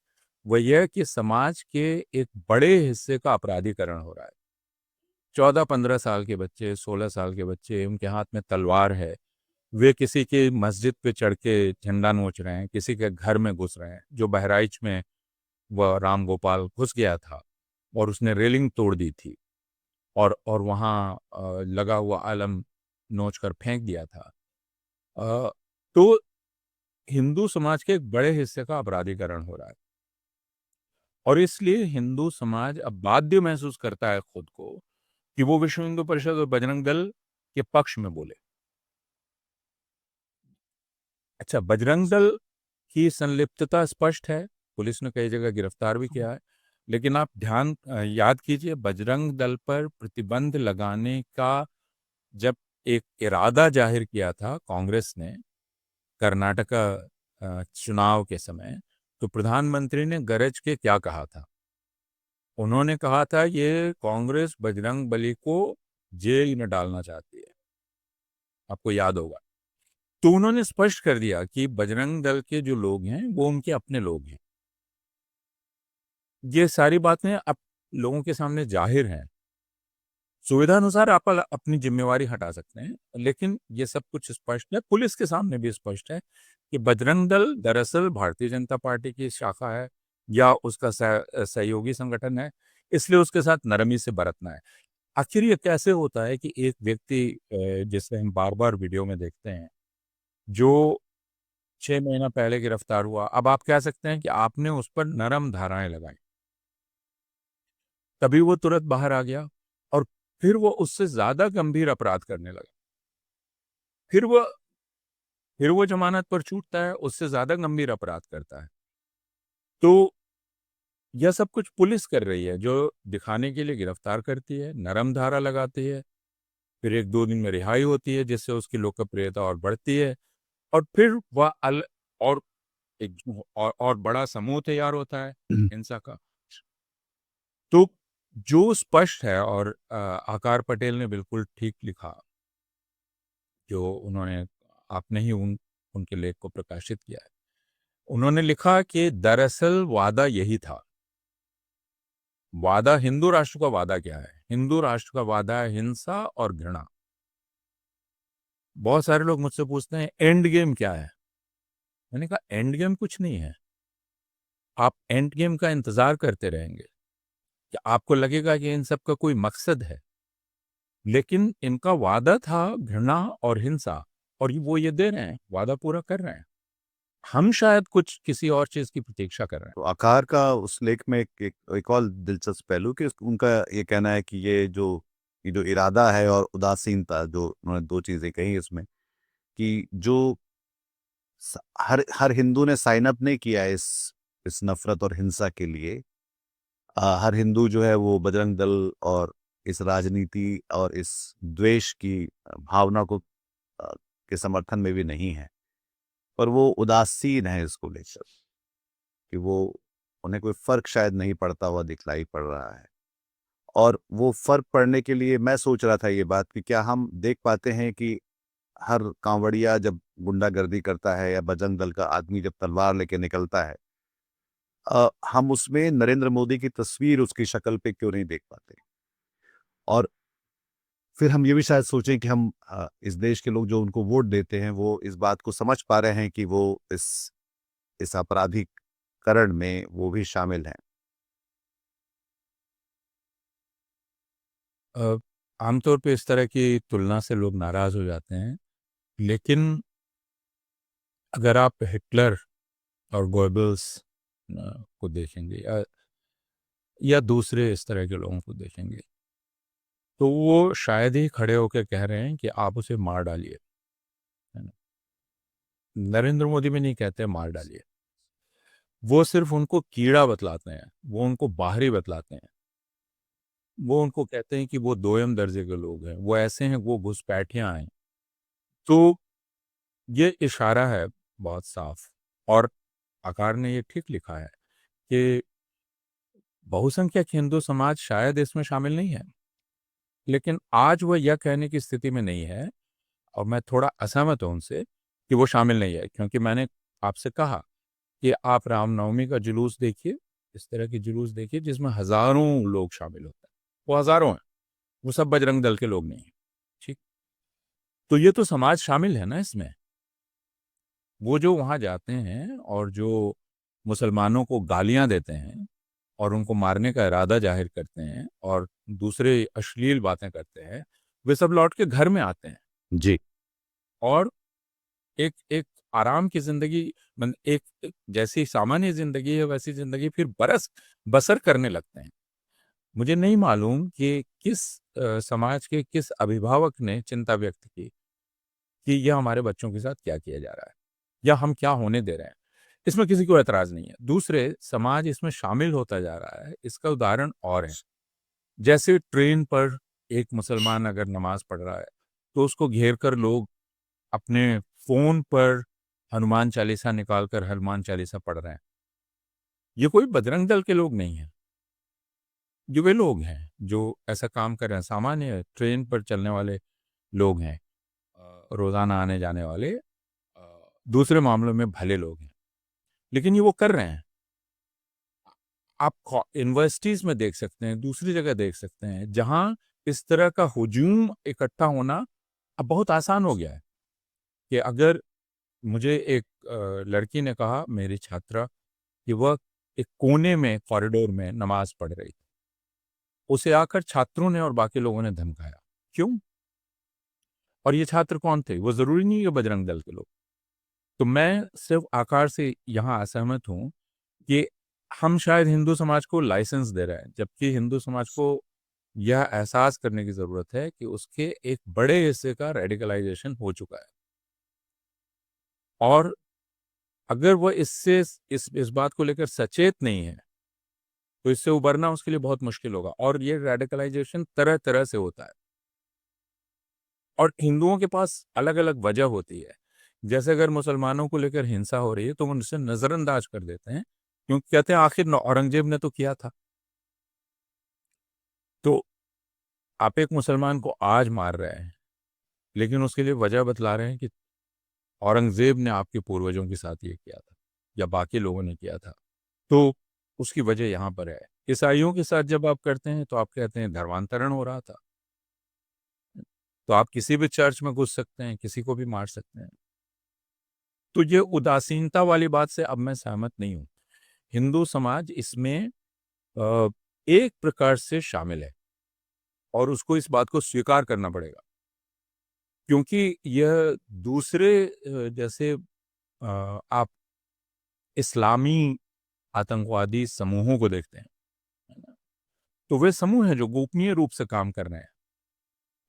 वह यह कि समाज के एक बड़े हिस्से का अपराधीकरण हो रहा है। 14-15 साल के बच्चे, 16 साल के बच्चे, उनके हाथ में तलवार है। वे किसी की मस्जिद पे चढ़ के झंडा नोच रहे हैं, किसी के घर में घुस रहे हैं। जो बहराइच में वह राम गोपाल घुस गया था और उसने रेलिंग तोड़ दी थी और वहाँ लगा हुआ आलम नोच कर फेंक दिया था। अ, तो हिंदू समाज के एक बड़े हिस्से का अपराधीकरण हो रहा है, और इसलिए हिंदू समाज अब बाध्य महसूस करता है खुद को कि वो विश्व हिंदू परिषद और बजरंग दल के पक्ष में बोले। अच्छा, बजरंग दल की संलिप्तता स्पष्ट है, पुलिस ने कई जगह गिरफ्तार भी किया है। लेकिन आप याद कीजिए, बजरंग दल पर प्रतिबंध लगाने का जब एक इरादा जाहिर किया था कांग्रेस ने कर्नाटका चुनाव के समय, तो प्रधानमंत्री ने गरज के क्या कहा था? उन्होंने कहा था ये कांग्रेस बजरंग बली को जेल में डालना चाहती है, आपको याद होगा। तो उन्होंने स्पष्ट कर दिया कि बजरंग दल के जो लोग हैं वो उनके अपने लोग हैं। ये सारी बातें अब लोगों के सामने जाहिर हैं। सुविधानुसार आप अपनी जिम्मेवारी हटा सकते हैं, लेकिन ये सब कुछ स्पष्ट है, पुलिस के सामने भी स्पष्ट है कि बजरंग दल दरअसल भारतीय जनता पार्टी की शाखा है या उसका सहयोगी संगठन है, इसलिए उसके साथ नरमी से बरतना है। आखिर ये कैसे होता है कि एक व्यक्ति जिसे हम बार-बार वीडियो में देखते हैं, जो 6 महीना पहले गिरफ्तार हुआ, अब आप कह सकते हैं कि आपने उस पर नरम धाराएँ लगाई। तभी वो तुरंत बाहर आ गया और फिर वो उससे ज़्यादा गंभीर अपराध करने लगा। फिर वो फिर वो ज़मानत पर छूटता है, उससे ज़्यादा गंभीर अपराध करता है। तो यह सब कुछ पुलिस कर रही है, जो दिखाने के लिए गिरफ्तार करती है, नरम धारा लगाती है, फिर 1-2 दिन में रिहाई होती है, जिससे उसकी लोकप्रियता और बढ़ती है और फिर वह और एक और बड़ा समूह तैयार होता है हिंसा का। तो जो स्पष्ट है और आकार पटेल ने बिल्कुल ठीक लिखा, जो उन्होंने आपने ही उनके लेख को प्रकाशित किया है। उन्होंने लिखा कि दरअसल वादा यही था। वादा हिंदू राष्ट्र का वादा क्या है? हिंदू राष्ट्र का वादा है हिंसा और घृणा। बहुत सारे लोग मुझसे पूछते हैं एंड गेम क्या है? मैंने कहा एंड गेम कुछ नहीं है। आप एंड गेम का इंतजार करते रहेंगे कि आपको लगेगा कि इन सब का कोई मकसद है, लेकिन इनका वादा था घृणा और हिंसा और वो ये दे रहे हैं, वादा पूरा कर रहे हैं। हम शायद कुछ किसी और चीज की प्रतीक्षा कर रहे हैं। तो आकार का उस लेख में एक और दिलचस्प पहलू कि उनका ये कहना है कि ये जो इरादा है और उदासीनता, जो उन्होंने दो चीजें कही इसमें, कि जो हर हर हिंदू ने साइन अप नहीं किया है इस नफरत और हिंसा के लिए। हर हिंदू जो है वो बजरंग दल और इस राजनीति और इस द्वेष की भावना को के समर्थन में भी नहीं है, पर वो उदासीन है इसको लेकर, कि वो उन्हें कोई फर्क शायद नहीं पड़ता हुआ दिखलाई पड़ रहा है। और वो फर्क पड़ने के लिए मैं सोच रहा था ये बात कि क्या हम देख पाते हैं कि हर कांवड़िया जब गुंडागर्दी करता है या बजरंग दल का आदमी जब तलवार लेके निकलता है, हम उसमें नरेंद्र मोदी की तस्वीर उसकी शक्ल पे क्यों नहीं देख पाते? और फिर हम ये भी शायद सोचें कि हम इस देश के लोग जो उनको वोट देते हैं वो इस बात को समझ पा रहे हैं कि वो इस आपराधिकरण में वो भी शामिल हैं। आमतौर पे इस तरह की तुलना से लोग नाराज हो जाते हैं, लेकिन अगर आप हिटलर और गोएबल्स को देखेंगे या दूसरे इस तरह के लोगों को देखेंगे, तो वो शायद ही खड़े होकर कह रहे हैं कि आप उसे मार डालिए, है ना? नरेंद्र मोदी भी नहीं कहते मार डालिए। वो सिर्फ उनको कीड़ा बतलाते हैं, वो उनको बाहरी बतलाते हैं। वो उनको कहते हैं कि वो दोयम दर्जे के लोग हैं, वो ऐसे हैं, वो घुसपैठियां हैं। तो ये इशारा है बहुत साफ। और आकार ने ये ठीक लिखा है कि बहुसंख्यक हिंदू समाज शायद इसमें शामिल नहीं है, लेकिन आज वह यह कहने की स्थिति में नहीं है, और मैं थोड़ा असहमत हूं उनसे कि वो शामिल नहीं है, क्योंकि मैंने आपसे कहा कि आप रामनवमी का जुलूस देखिए, इस तरह की जुलूस देखिए जिसमें हजारों लोग शामिल होते हैं, वो हजारों हैं, वो सब बजरंग दल के लोग नहीं है। ठीक, तो ये तो समाज शामिल है ना इसमें। वो जो वहां जाते हैं और जो मुसलमानों को गालियां देते हैं और उनको मारने का इरादा जाहिर करते हैं और दूसरे अश्लील बातें करते हैं, वे सब लौट के घर में आते हैं जी। और एक एक आराम की जिंदगी, एक जैसी सामान्य जिंदगी है वैसी जिंदगी फिर बसर करने लगते हैं। मुझे नहीं मालूम कि किस समाज के किस अभिभावक ने चिंता व्यक्त की कि यह हमारे बच्चों के साथ क्या किया जा रहा है या हम क्या होने दे रहे हैं। इसमें किसी को एतराज नहीं है, दूसरे समाज इसमें शामिल होता जा रहा है। इसका उदाहरण और है, जैसे ट्रेन पर एक मुसलमान अगर नमाज पढ़ रहा है तो उसको घेर कर लोग अपने फोन पर हनुमान चालीसा निकालकर हनुमान चालीसा पढ़ रहे हैं। ये कोई बजरंग दल के लोग नहीं है, ये वे लोग हैं जो ऐसा काम कर रहे हैं, सामान्य ट्रेन पर चलने वाले लोग हैं, रोजाना आने जाने वाले, दूसरे मामलों में भले लोग हैं, लेकिन ये वो कर रहे हैं। आप यूनिवर्सिटीज में देख सकते हैं, दूसरी जगह देख सकते हैं, जहां इस तरह का हुजूम इकट्ठा होना अब बहुत आसान हो गया है कि अगर मुझे एक लड़की ने कहा, मेरी छात्रा, कि वह एक कोने में कॉरिडोर में नमाज पढ़ रही थी। उसे आकर छात्रों ने और बाकी लोगों ने धमकाया। क्यों? और ये छात्र कौन थे? वो ज़रूरी नहीं है बजरंग दल के लोग। तो मैं सिर्फ़ आकार से यहाँ असहमत हूँ कि हम शायद हिंदू समाज को लाइसेंस दे रहे हैं, जबकि हिंदू समाज को यह एहसास करने की ज़रूरत है कि उसके एक बड़े हिस्से का रेडिकलाइज़ेशन हो चुका है। और अगर वह इससे इस बात को लेकर सचेत नहीं है, तो इससे उबरना उसके लिए बहुत मुश्किल होगा और ये रेडिकलाइज़ेशन तरह-तरह से होता है। और हिंदुओं के पास अलग-अलग वजह होती है। जैसे अगर मुसलमानों को लेकर हिंसा हो रही है, तो वो उनसे नज़रअंदाज कर देते हैं, क्योंकि कहते हैं आखिर औरंगज़ेब ने तो किया था। तो आप एक मुसलमान को आज मार रहे हैं, लेकिन उसके लिए वजह बतला रहे हैं कि औरंगज़ेब ने आपके पूर्वजों के साथ ये किया था या बाकी लोगों ने किया था। तो उसकी वजह यहाँ पर है। ईसाइयों के साथ जब आप करते हैं, तो आप कहते हैं धर्मांतरण हो रहा था। तो आप किसी भी चर्च में घुस सकते हैं, किसी को भी मार सकते हैं। तो ये उदासीनता वाली बात से अब मैं सहमत नहीं हूँ। हिंदू समाज इसमें अ, एक प्रकार से शामिल है और उसको इस बात को स्वीकार करना पड़ेगा। क्योंकि यह दूसरे जैसे आप इस्लामी आतंकवादी समूहों को देखते हैं, है ना? तो वे समूह हैं जो गोपनीय रूप से काम कर रहे हैं।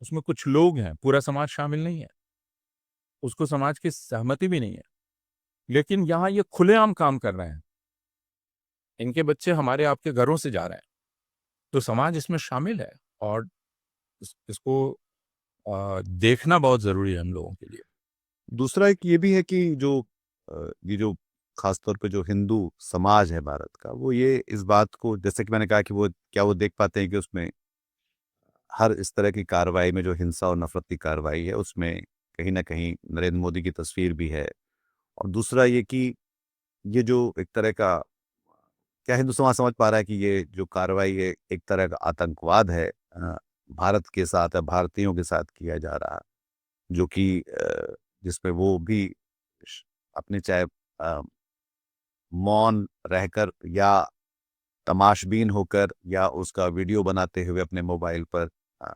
उसमें कुछ लोग हैं, पूरा समाज शामिल नहीं है। उसको समाज की सहमति भी नहीं है। लेकिन यहाँ ये खुलेआम काम कर रहे हैं। इनके बच्चे हमारे आपके घरों से जा रहे हैं। तो समाज इसमें शामिल है और इसको देखना बहुत ज़रूरी है हम लोगों के लिए। दूसरा एक ये भी है कि जो ये जो खास तौर पे जो हिंदू समाज है भारत का, वो ये इस बात को, जैसे कि मैंने कहा कि वो क्या वो देख पाते हैं कि उसमें हर इस तरह की कार्रवाई में जो हिंसा और नफ़रत की कार्रवाई है, उसमें कहीं न कहीं नरेंद्र मोदी की तस्वीर भी है। और दूसरा ये कि ये जो एक तरह का, क्या हिंदू समाज समझ पा रहा है कि ये जो कार्रवाई है एक तरह का आतंकवाद है, भारत के साथ या भारतीयों के साथ किया जा रहा है, जो कि जिसमें वो भी श अपने चाहे मौन रहकर या तमाशबीन होकर या उसका वीडियो बनाते हुए अपने मोबाइल पर, अ,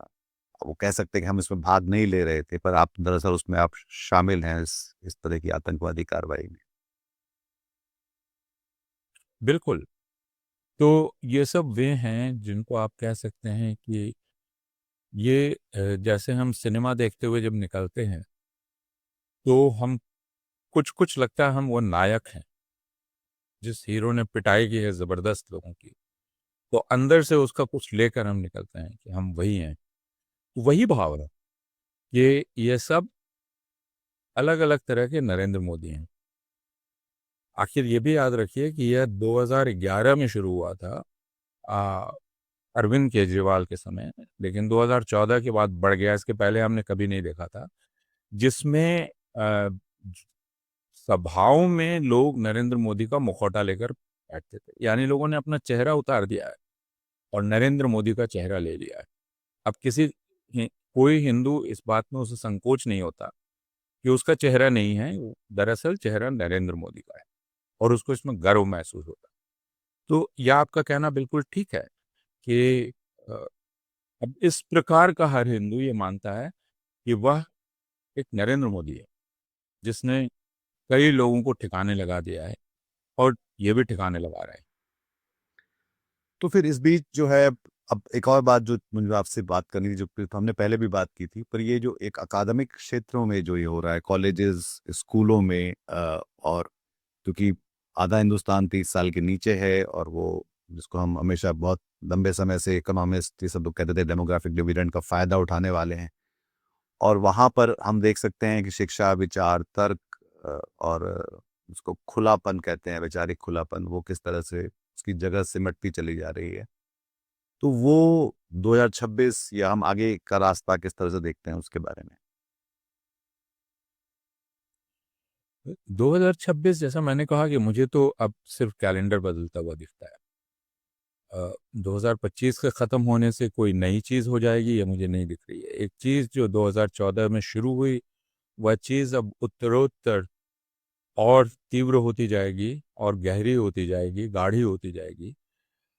वो कह सकते हैं कि हम इसमें भाग नहीं ले रहे थे, पर आप दरअसल उसमें आप शामिल हैं इस तरह की आतंकवादी कार्रवाई में। बिल्कुल, तो ये सब वे हैं जिनको आप कह सकते हैं कि ये जैसे हम सिनेमा देखते हुए जब निकलते हैं, तो हम कुछ-कुछ लगता है हम वो नायक हैं, जिस हीरो ने पिटाई की है ज़बरदस्त लोगों की, तो अंदर से उसका कुछ लेकर हम निकलते हैं कि हम वही हैं। वही भाव है, ये सब अलग-अलग तरह के नरेंद्र मोदी हैं। आखिर ये भी याद रखिए कि यह 2011 में शुरू हुआ था अ, अरविंद केजरीवाल के समय, लेकिन 2014 के बाद बढ़ गया, इसके पहले हमने कभी नहीं देखा था, जिसमें सभाओं में लोग नरेंद्र मोदी का मुखौटा लेकर बैठते थे। यानी लोगों ने अपना चेहरा उतार दिया है और नरेंद्र मोदी का चेहरा ले लिया है। अब कोई हिंदू इस बात में उसे संकोच नहीं होता कि उसका चेहरा नहीं है, दरअसल चेहरा नरेंद्र मोदी का है और उसको इसमें गर्व महसूस होता है। तो यह आपका कहना बिल्कुल ठीक है कि अ, अब इस प्रकार का हर हिंदू ये मानता है कि वह एक नरेंद्र मोदी है, जिसने कई लोगों को ठिकाने लगा दिया है और ये भी ठिकाने लगा रहा है। तो फिर इस बीच जो है, अब एक और बात जो मुझे आपसे बात करनी थी, जो कि हमने पहले भी बात की थी, पर ये जो एक अकादमिक क्षेत्रों में जो ये हो रहा है, कॉलेजेस, स्कूलों में, और क्योंकि आधा हिंदुस्तान 30 साल के नीचे है, और वो जिसको हम हमेशा बहुत लंबे समय से इकोनॉमिस्ट ये सब लोग कहते थे डेमोग्राफिक डिविडेंड का फ़ायदा उठाने वाले हैं। और वहाँ पर हम देख सकते हैं कि शिक्षा, विचार, तर्क, और उसको खुलापन कहते हैं, वैचारिक खुलापन, वो किस तरह से उसकी जगह सिमटती चली जा रही है। तो वो 2026 या हम आगे का रास्ता किस तरह से देखते हैं उसके बारे में? 2026 जैसा मैंने कहा कि मुझे तो अब सिर्फ कैलेंडर बदलता हुआ दिखता है। 2025 के ख़त्म होने से कोई नई चीज़ हो जाएगी ये मुझे नहीं दिख रही है। एक चीज़ जो 2014 में शुरू हुई वह चीज़ अब उत्तरोत्तर और तीव्र होती जाएगी और गहरी होती जाएगी, गाढ़ी होती जाएगी।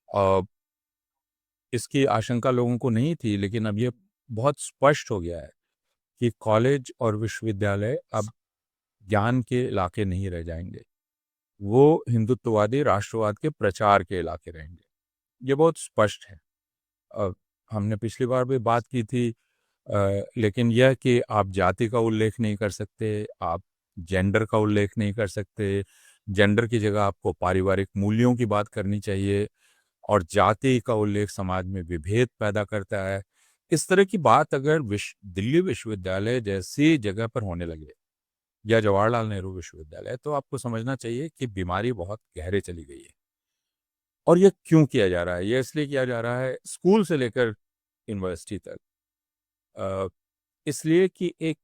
अ, इसकी आशंका लोगों को नहीं थी, लेकिन अब ये बहुत स्पष्ट हो गया है कि कॉलेज और विश्वविद्यालय अब ज्ञान के इलाके नहीं रह जाएंगे, वो हिंदुत्ववादी राष्ट्रवाद के प्रचार के इलाके रहेंगे। ये बहुत स्पष्ट है। हमने पिछली बार भी बात की थी, लेकिन यह कि आप जाति का उल्लेख नहीं कर सकते, आप जेंडर का उल्लेख नहीं कर सकते। जेंडर की जगह आपको पारिवारिक मूल्यों की बात करनी चाहिए, और जाति का उल्लेख समाज में विभेद पैदा करता है। इस तरह की बात अगर दिल्ली विश्वविद्यालय जैसी जगह पर होने लगे या जवाहरलाल नेहरू विश्वविद्यालय, तो आपको समझना चाहिए कि बीमारी बहुत गहरे चली गई है। और ये क्यों किया जा रहा है? ये इसलिए किया जा रहा है स्कूल से लेकर यूनिवर्सिटी तक, अ, इसलिए कि एक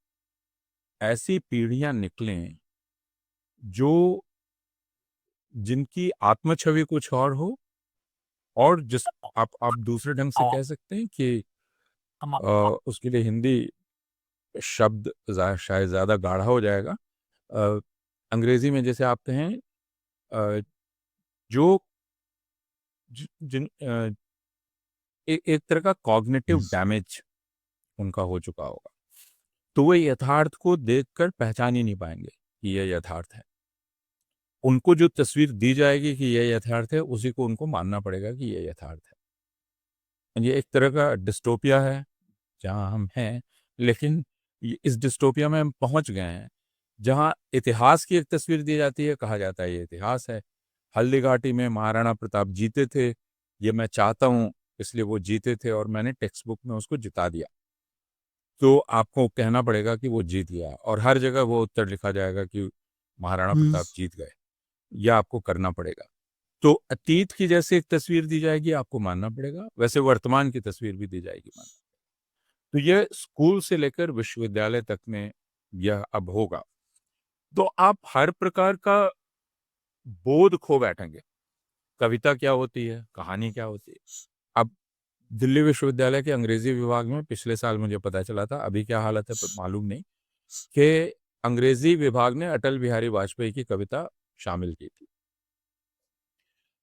ऐसी पीढ़ियां निकलें जो जिनकी आत्म छवि कुछ और हो, और जिस आप दूसरे ढंग से कह सकते हैं कि उसके लिए हिंदी शब्द शायद ज़्यादा गाढ़ा हो जाएगा। अ, अंग्रेजी में जैसे आप कहें, जो जिन एक तरह का कॉग्निटिव डैमेज उनका हो चुका होगा, तो वो यथार्थ को देखकर पहचान ही नहीं पाएंगे कि यह यथार्थ है। उनको जो तस्वीर दी जाएगी कि यह यथार्थ है, उसी को उनको मानना पड़ेगा कि यह यथार्थ है। ये एक तरह का डिस्टोपिया है जहां हम हैं, लेकिन इस डिस्टोपिया में हम पहुंच गए हैं जहां इतिहास की एक तस्वीर दी जाती है, कहा जाता है ये इतिहास है। हल्दीघाटी में महाराणा प्रताप जीते थे, ये मैं चाहता हूं इसलिए वो जीते थे और मैंने टेक्स्ट बुक में उसको जिता दिया। तो आपको कहना पड़ेगा कि वो जीत गया, और हर जगह वो उत्तर लिखा जाएगा कि महाराणा प्रताप जीत गए। यह आपको करना पड़ेगा। तो अतीत की जैसे एक तस्वीर दी जाएगी, आपको मानना पड़ेगा, वैसे वर्तमान की तस्वीर भी दी जाएगी मानना। तो यह स्कूल से लेकर विश्वविद्यालय तक में यह अब होगा। तो आप हर प्रकार का बोध खो बैठेंगे। कविता क्या होती है, कहानी क्या होती है। अब दिल्ली विश्वविद्यालय के अंग्रेजी विभाग में पिछले साल मुझे पता चला था, अभी क्या हालत है मालूम नहीं, कि अंग्रेजी विभाग ने अटल बिहारी वाजपेयी की कविता शामिल की थी।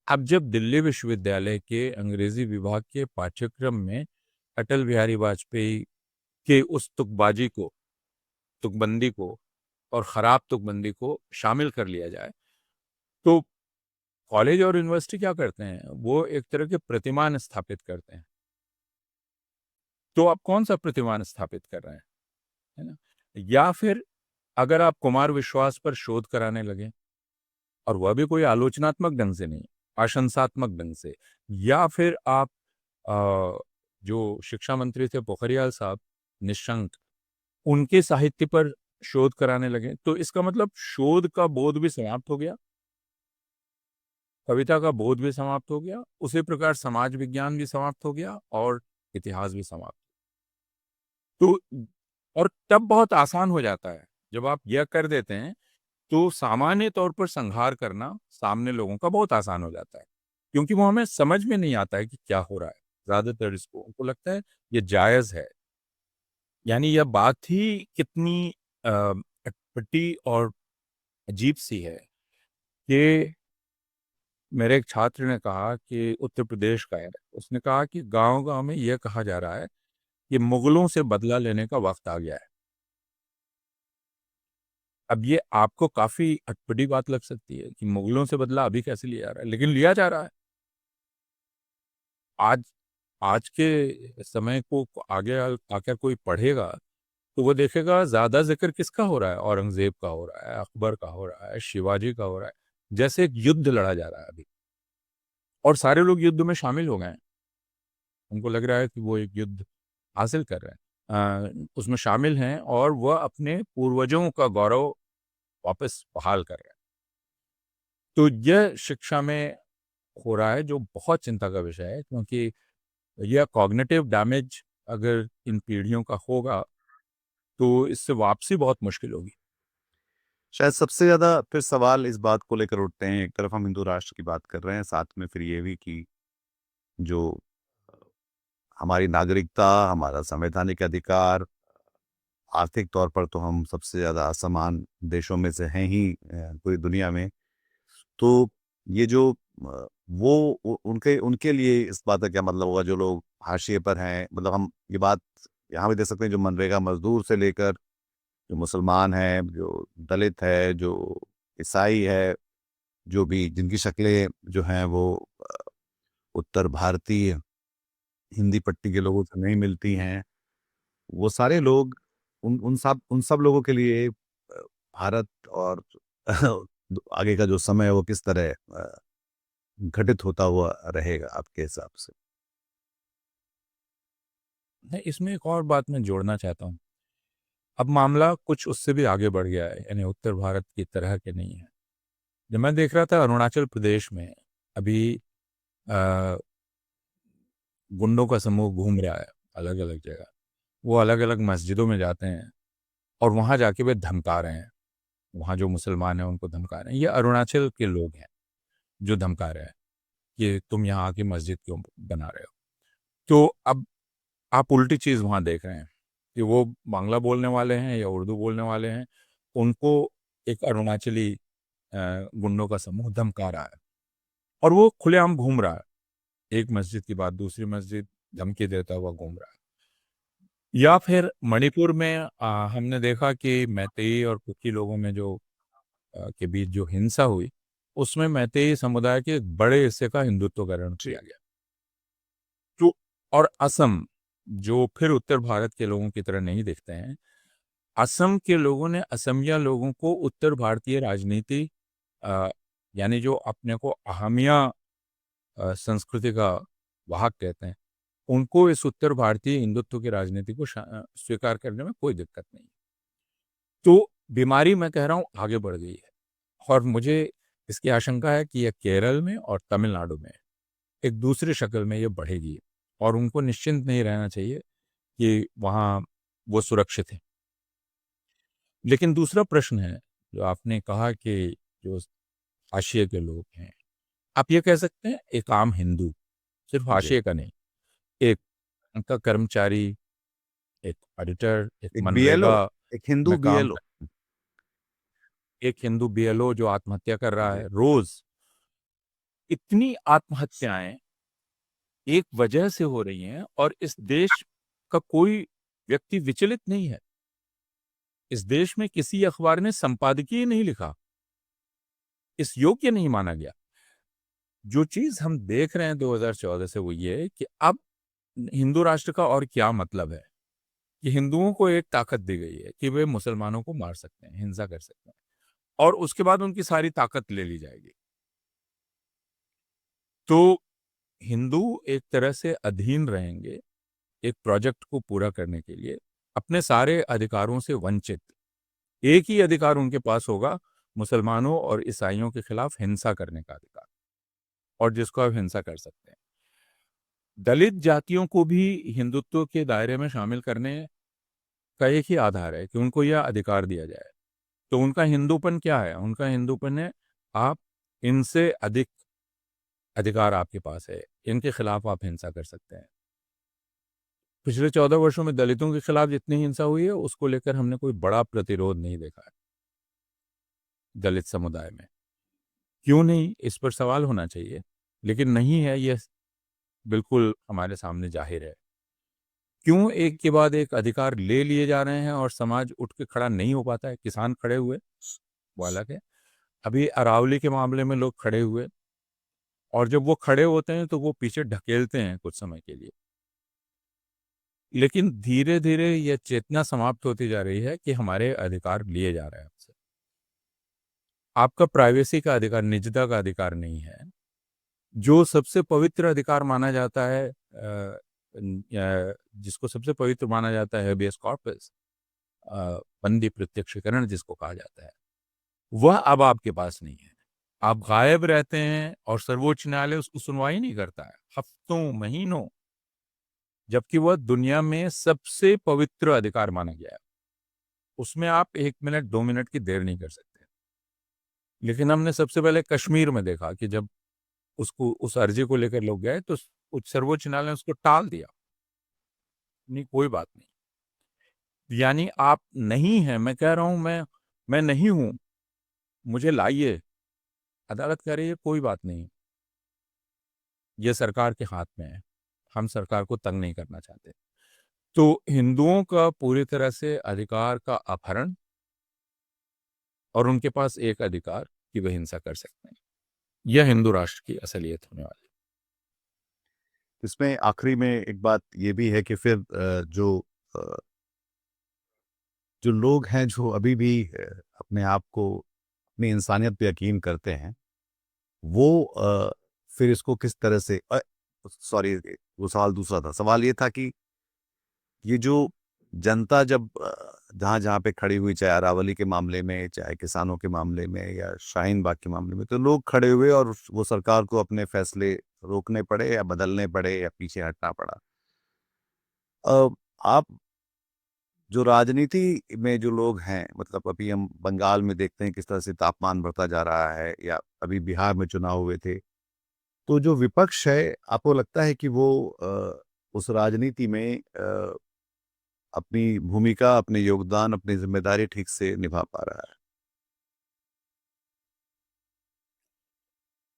अब जब दिल्ली विश्वविद्यालय के अंग्रेजी विभाग के पाठ्यक्रम में अटल बिहारी वाजपेयी के उस तुकबंदी को और खराब तुकबंदी को शामिल कर लिया जाए, तो कॉलेज और यूनिवर्सिटी क्या करते हैं? वो एक तरह के प्रतिमान स्थापित करते हैं। तो आप कौन सा प्रतिमान स्थापित कर रहे हैं, है ना? या फिर अगर आप कुमार विश्वास पर शोध कराने लगे, और वह भी कोई आलोचनात्मक ढंग से नहीं, आशंसात्मक ढंग से, या फिर आप जो शिक्षा मंत्री थे पोखरियाल साहब, निशंक, उनके साहित्य पर शोध कराने लगे, तो इसका मतलब शोध का बोध भी समाप्त हो गया, कविता का बोध भी समाप्त हो गया, उसी प्रकार समाज विज्ञान भी समाप्त हो गया और इतिहास भी समाप्त। तो और तब बहुत आसान हो जाता है जब आप यह कर देते हैं, तो सामान्य तौर पर संहार करना सामने लोगों का बहुत आसान हो जाता है, क्योंकि वो हमें समझ में नहीं आता है कि क्या हो रहा है। ज्यादातर इसको उनको लगता है ये जायज है। यानी यह बात ही कितनी अटपटी और अजीब सी है कि मेरे एक छात्र ने कहा, कि उत्तर प्रदेश का है, उसने कहा कि गांव-गांव में यह कहा जा रहा है कि मुगलों से बदला लेने का वक्त आ गया है। अब ये आपको काफी अटपटी बात लग सकती है कि मुगलों से बदला अभी कैसे लिया जा रहा है, लेकिन लिया जा रहा है। आज आज के समय को आगे आकर कोई पढ़ेगा, तो वो देखेगा ज्यादा जिक्र किसका हो रहा है, औरंगजेब का हो रहा है, अकबर का हो रहा है, शिवाजी का हो रहा है, जैसे एक युद्ध लड़ा जा रहा है अभी, और सारे लोग युद्ध में शामिल हो गए हैं। उनको लग रहा है कि वो एक युद्ध हासिल कर रहे हैं, उसमें शामिल हैं, और वह अपने पूर्वजों का गौरव वापस बहाल कर रहे हैं। तो यह शिक्षा में हो रहा है, जो बहुत चिंता का विषय है, क्योंकि यह कॉग्निटिव डैमेज अगर इन पीढ़ियों का होगा, तो इससे वापसी बहुत मुश्किल होगी। शायद सबसे ज्यादा फिर सवाल इस बात को लेकर उठते हैं, एक तरफ हम हिंदू राष्ट्र की बात कर रहे हैं, साथ में फिर ये भी कि जो हमारी नागरिकता, हमारा संवैधानिक अधिकार, आर्थिक तौर पर तो हम सबसे ज़्यादा असमान देशों में से हैं ही पूरी दुनिया में। तो ये जो वो उनके उनके लिए इस बात का क्या मतलब होगा जो लोग हाशिए पर हैं? मतलब हम ये बात यहाँ भी देख सकते हैं, जो मनरेगा मजदूर से लेकर जो मुसलमान हैं, जो दलित है, जो ईसाई है, जो भी जिनकी शक्लें जो हैं वो उत्तर भारतीय हिंदी पट्टी के लोगों से नहीं मिलती हैं, वो सारे लोग उन सब लोगों के लिए भारत और आगे का जो समय है वो किस तरह घटित होता हुआ रहेगा आपके हिसाब से? नहीं, इसमें एक और बात मैं जोड़ना चाहता हूँ। अब मामला कुछ उससे भी आगे बढ़ गया है, यानी उत्तर भारत की तरह के नहीं है। जब मैं देख रहा था अरुणाचल प्रदेश में अभी अ, गुंडों का समूह घूम रहा है अलग अलग जगह। वो अलग अलग मस्जिदों में जाते हैं और वहाँ जाके वे धमका रहे हैं, वहाँ जो मुसलमान हैं उनको धमका रहे हैं। ये अरुणाचल के लोग हैं जो धमका रहे हैं कि तुम यहाँ आके मस्जिद क्यों बना रहे हो। तो अब आप उल्टी चीज़ वहाँ देख रहे हैं कि वो बांग्ला बोलने वाले हैं या उर्दू बोलने वाले हैं, उनको एक अरुणाचली गुंडों का समूह धमका रहा है और वो खुलेआम घूम रहा है, एक मस्जिद की बात दूसरी मस्जिद धमकी देता हुआ घूम रहा है। या फिर मणिपुर में हमने देखा कि मैतेई और कुकी लोगों में जो के बीच जो हिंसा हुई, उसमें मैतेई समुदाय के एक बड़े हिस्से का हिंदुत्वकरण किया गया। तो और असम, जो फिर उत्तर भारत के लोगों की तरह नहीं दिखते हैं, असम के लोगों ने असमिया लोगों को उत्तर भारतीय राजनीति अ, यानी जो अपने को अहमिया संस्कृति का वाहक कहते हैं, उनको इस उत्तर भारतीय हिंदुत्व की राजनीति को स्वीकार करने में कोई दिक्कत नहीं। तो बीमारी मैं कह रहा हूँ आगे बढ़ गई है और मुझे इसकी आशंका है कि यह केरल में और तमिलनाडु में एक दूसरी शक्ल में ये बढ़ेगी और उनको निश्चिंत नहीं रहना चाहिए कि वहाँ वो सुरक्षित हैं। लेकिन दूसरा प्रश्न है, जो आपने कहा कि जो हाशिए के लोग हैं, आप ये कह सकते हैं एक आम हिंदू, सिर्फ जी। हाशिए का नहीं, एक उनका कर्मचारी, एक ऑडिटर, एक एक बीएलओ, मनरेगा एक हिंदू में काम बीएलओ। कर, एक हिंदू बीएलओ जो आत्महत्या कर रहा जी। है रोज। इतनी आत्महत्याएं एक वजह से हो रही हैं और इस देश का कोई व्यक्ति विचलित नहीं है। इस देश में किसी अखबार ने संपादकीय नहीं लिखा, इस योग्य नहीं माना गया। जो चीज हम देख रहे हैं 2014 से वो ये है कि अब हिंदू राष्ट्र का और क्या मतलब है कि हिंदुओं को एक ताकत दी गई है कि वे मुसलमानों को मार सकते हैं, हिंसा कर सकते हैं और उसके बाद उनकी सारी ताकत ले ली जाएगी। तो हिंदू एक तरह से अधीन रहेंगे एक प्रोजेक्ट को पूरा करने के लिए, अपने सारे अधिकारों से वंचित। एक ही अधिकार उनके पास होगा, मुसलमानों और ईसाइयों के खिलाफ हिंसा करने का अधिकार, और जिसको आप हिंसा कर सकते हैं। दलित जातियों को भी हिंदुत्व के दायरे में शामिल करने का एक ही आधार है कि उनको यह अधिकार दिया जाए। तो उनका हिंदूपन क्या है? उनका हिंदूपन है आप इनसे अधिक अधिकार आपके पास है, इनके खिलाफ आप हिंसा कर सकते हैं। पिछले 14 वर्षों में दलितों के खिलाफ जितनी हिंसा हुई है उसको लेकर हमने कोई बड़ा प्रतिरोध नहीं देखा है दलित समुदाय में। क्यों नहीं, इस पर सवाल होना चाहिए, लेकिन नहीं है, यह बिल्कुल हमारे सामने जाहिर है। क्यों एक के बाद एक अधिकार ले लिए जा रहे हैं और समाज उठ के खड़ा नहीं हो पाता है? किसान खड़े हुए, वो अलग है। अभी अरावली के मामले में लोग खड़े हुए और जब वो खड़े होते हैं तो वो पीछे ढकेलते हैं कुछ समय के लिए, लेकिन धीरे धीरे यह चेतना समाप्त होती जा रही है कि हमारे अधिकार लिए जा रहे हैं आपसे। आपका प्राइवेसी का अधिकार, निजता का अधिकार नहीं है। जो सबसे पवित्र अधिकार माना जाता है, जिसको सबसे पवित्र माना जाता है, हेबियस कॉर्पस, बंदी प्रत्यक्षीकरण जिसको कहा जाता है, वह अब आपके पास नहीं है। आप गायब रहते हैं और सर्वोच्च न्यायालय उसको सुनवाई नहीं करता है हफ्तों महीनों, जबकि वह दुनिया में सबसे पवित्र अधिकार माना गया है। उसमें आप 1 मिनट 2 मिनट की देर नहीं कर सकते। लेकिन हमने सबसे पहले कश्मीर में देखा कि जब उसको उस अर्जी को लेकर लोग गए तो सर्वोच्च न्यायालय ने उसको टाल दिया। नहीं, कोई बात नहीं। यानी आप नहीं हैं, मैं कह रहा हूं मैं नहीं हूं, मुझे लाइए। अदालत कह रही है कोई बात नहीं, ये सरकार के हाथ में है, हम सरकार को तंग नहीं करना चाहते। तो हिंदुओं का पूरी तरह से अधिकार का अपहरण, और उनके पास एक अधिकार कि वह हिंसा कर सकते हैं। यह हिंदू राष्ट्र की असलियत होने वाली है। इसमें आखिरी में एक बात ये भी है कि फिर अ, जो लोग हैं जो अभी भी अपने आप को अपनी इंसानियत पे यकीन करते हैं, वो फिर इसको किस तरह से सॉरी, वो सवाल दूसरा था। सवाल ये था कि ये जो जनता जब जहाँ जहाँ पे खड़ी हुई, चाहे अरावली के मामले में, चाहे किसानों के मामले में, या शाहीन बाग के मामले में, तो लोग खड़े हुए और वो सरकार को अपने फैसले रोकने पड़े या बदलने पड़े या पीछे हटना पड़ा। आप जो राजनीति में जो लोग हैं, मतलब अभी हम बंगाल में देखते हैं किस तरह से तापमान बढ़ता जा रहा है, या अभी बिहार में चुनाव हुए थे, तो जो विपक्ष है, आपको लगता है कि वो उस राजनीति में अपनी भूमिका, अपने योगदान, अपनी जिम्मेदारी ठीक से निभा पा रहा है?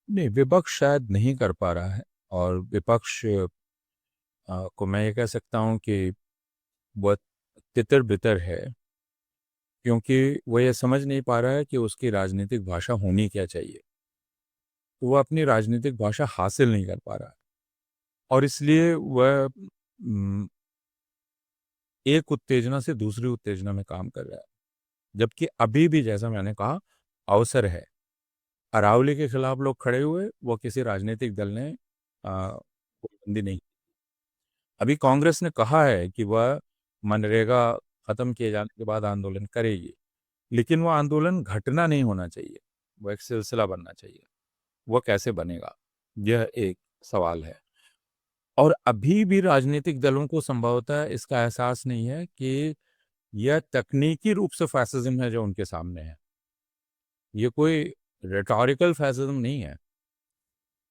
नहीं, विपक्ष शायद नहीं कर पा रहा है, और विपक्ष को मैं ये कह सकता हूं कि वह तितर बितर है, क्योंकि वह ये समझ नहीं पा रहा है कि उसकी राजनीतिक भाषा होनी क्या चाहिए। तो वह अपनी राजनीतिक भाषा हासिल नहीं कर पा रहा है, और इसलिए वह एक उत्तेजना से दूसरी उत्तेजना में काम कर रहा है। जबकि अभी भी, जैसा मैंने कहा, अवसर है। अरावली के खिलाफ लोग खड़े हुए, वो किसी राजनीतिक दल ने बंदी नहीं। अभी कांग्रेस ने कहा है कि वह मनरेगा खत्म किए जाने के बाद आंदोलन करेगी, लेकिन वो आंदोलन घटना नहीं होना चाहिए, वो एक सिलसिला बनना चाहिए। वो कैसे बनेगा, यह एक सवाल है। और अभी भी राजनीतिक दलों को संभवतः इसका एहसास नहीं है कि यह तकनीकी रूप से फैसिज्म है जो उनके सामने है। ये कोई रेटोरिकल फैसिज्म नहीं है,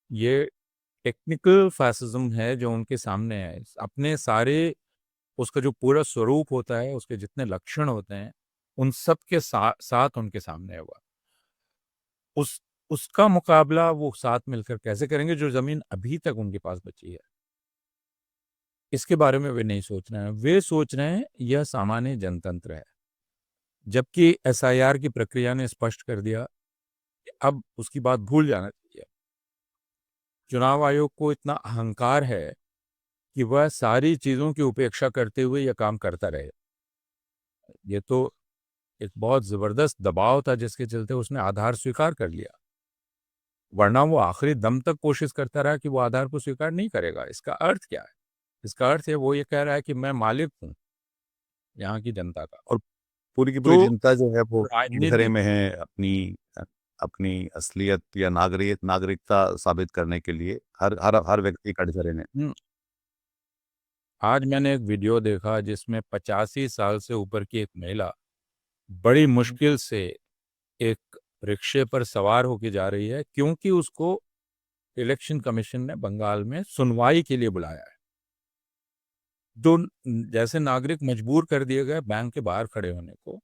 ये टेक्निकल फैसिज्म है जो उनके सामने है। अपने सारे, उसका जो पूरा स्वरूप होता है, उसके जितने लक्षण होते हैं, उन सब के साथ उनके सामने है। हुआ उस उसका मुकाबला वो साथ मिलकर कैसे करेंगे, जो जमीन अभी तक उनके पास बची है। इसके बारे में वे नहीं सोच रहे हैं। वे सोच रहे हैं यह सामान्य जनतंत्र है, जबकि एसआईआर की प्रक्रिया ने स्पष्ट कर दिया कि अब उसकी बात भूल जाना चाहिए। चुनाव आयोग को इतना अहंकार है कि वह सारी चीजों की उपेक्षा करते हुए यह काम करता रहे। ये तो एक बहुत जबरदस्त दबाव था जिसके चलते उसने आधार स्वीकार कर लिया, वरना वो आखिरी दम तक कोशिश करता रहा कि वो आधार को स्वीकार नहीं करेगा। इसका अर्थ क्या है? इसका अर्थ है वो ये कह रहा है कि मैं मालिक हूं यहाँ की जनता का। और पूरी की तो पूरी जनता जो है वो घेरे राजनीतिक, में है, अपनी असलियत या नागरिकता साबित करने के लिए हर हर हर व्यक्ति कटघरे में। आज मैंने एक वीडियो देखा जिसमें 85 साल से ऊपर की एक महिला बड़ी मुश्किल से एक रिक्शे पर सवार होकर जा रही है, क्योंकि उसको इलेक्शन कमीशन ने बंगाल में सुनवाई के लिए बुलाया है। तो जैसे नागरिक मजबूर कर दिए गए बैंक के बाहर खड़े होने को,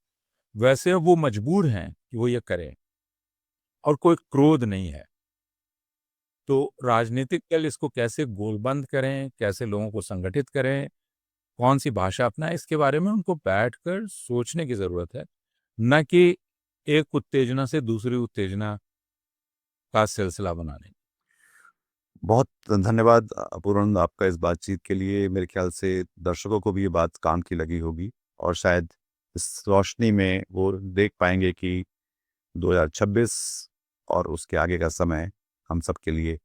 वैसे वो मजबूर हैं कि वो ये करें, और कोई क्रोध नहीं है। तो राजनीतिक दल इसको कैसे गोलबंद करें, कैसे लोगों को संगठित करें, कौन सी भाषा अपनाएं, इसके बारे में उनको बैठकर सोचने की जरूरत है, न कि एक उत्तेजना से दूसरी उत्तेजना का सिलसिला बनाने। बहुत धन्यवाद अपूर्ण, आपका इस बातचीत के लिए। मेरे ख्याल से दर्शकों को भी ये बात काम की लगी होगी, और शायद इस रोशनी में वो देख पाएंगे कि 2026 और उसके आगे का समय हम सब के लिए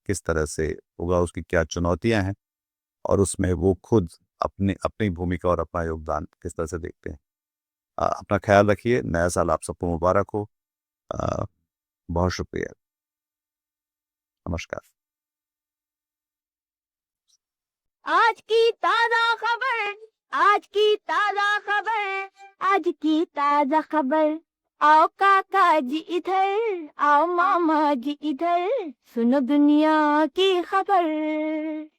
किस तरह से होगा, उसकी क्या चुनौतियां हैं, और उसमें वो खुद अपनी अपनी भूमिका और अपना योगदान किस तरह से देखते हैं। अपना ख्याल रखिए। नया साल आप सबको मुबारक हो। अ, बहुत शुक्रिया। नमस्कार। आज की ताजा खबर, आज की ताजा खबर, आज की ताजा खबर, आओ काका जी इधर, आओ मामा जी इधर, सुनो दुनिया की खबर।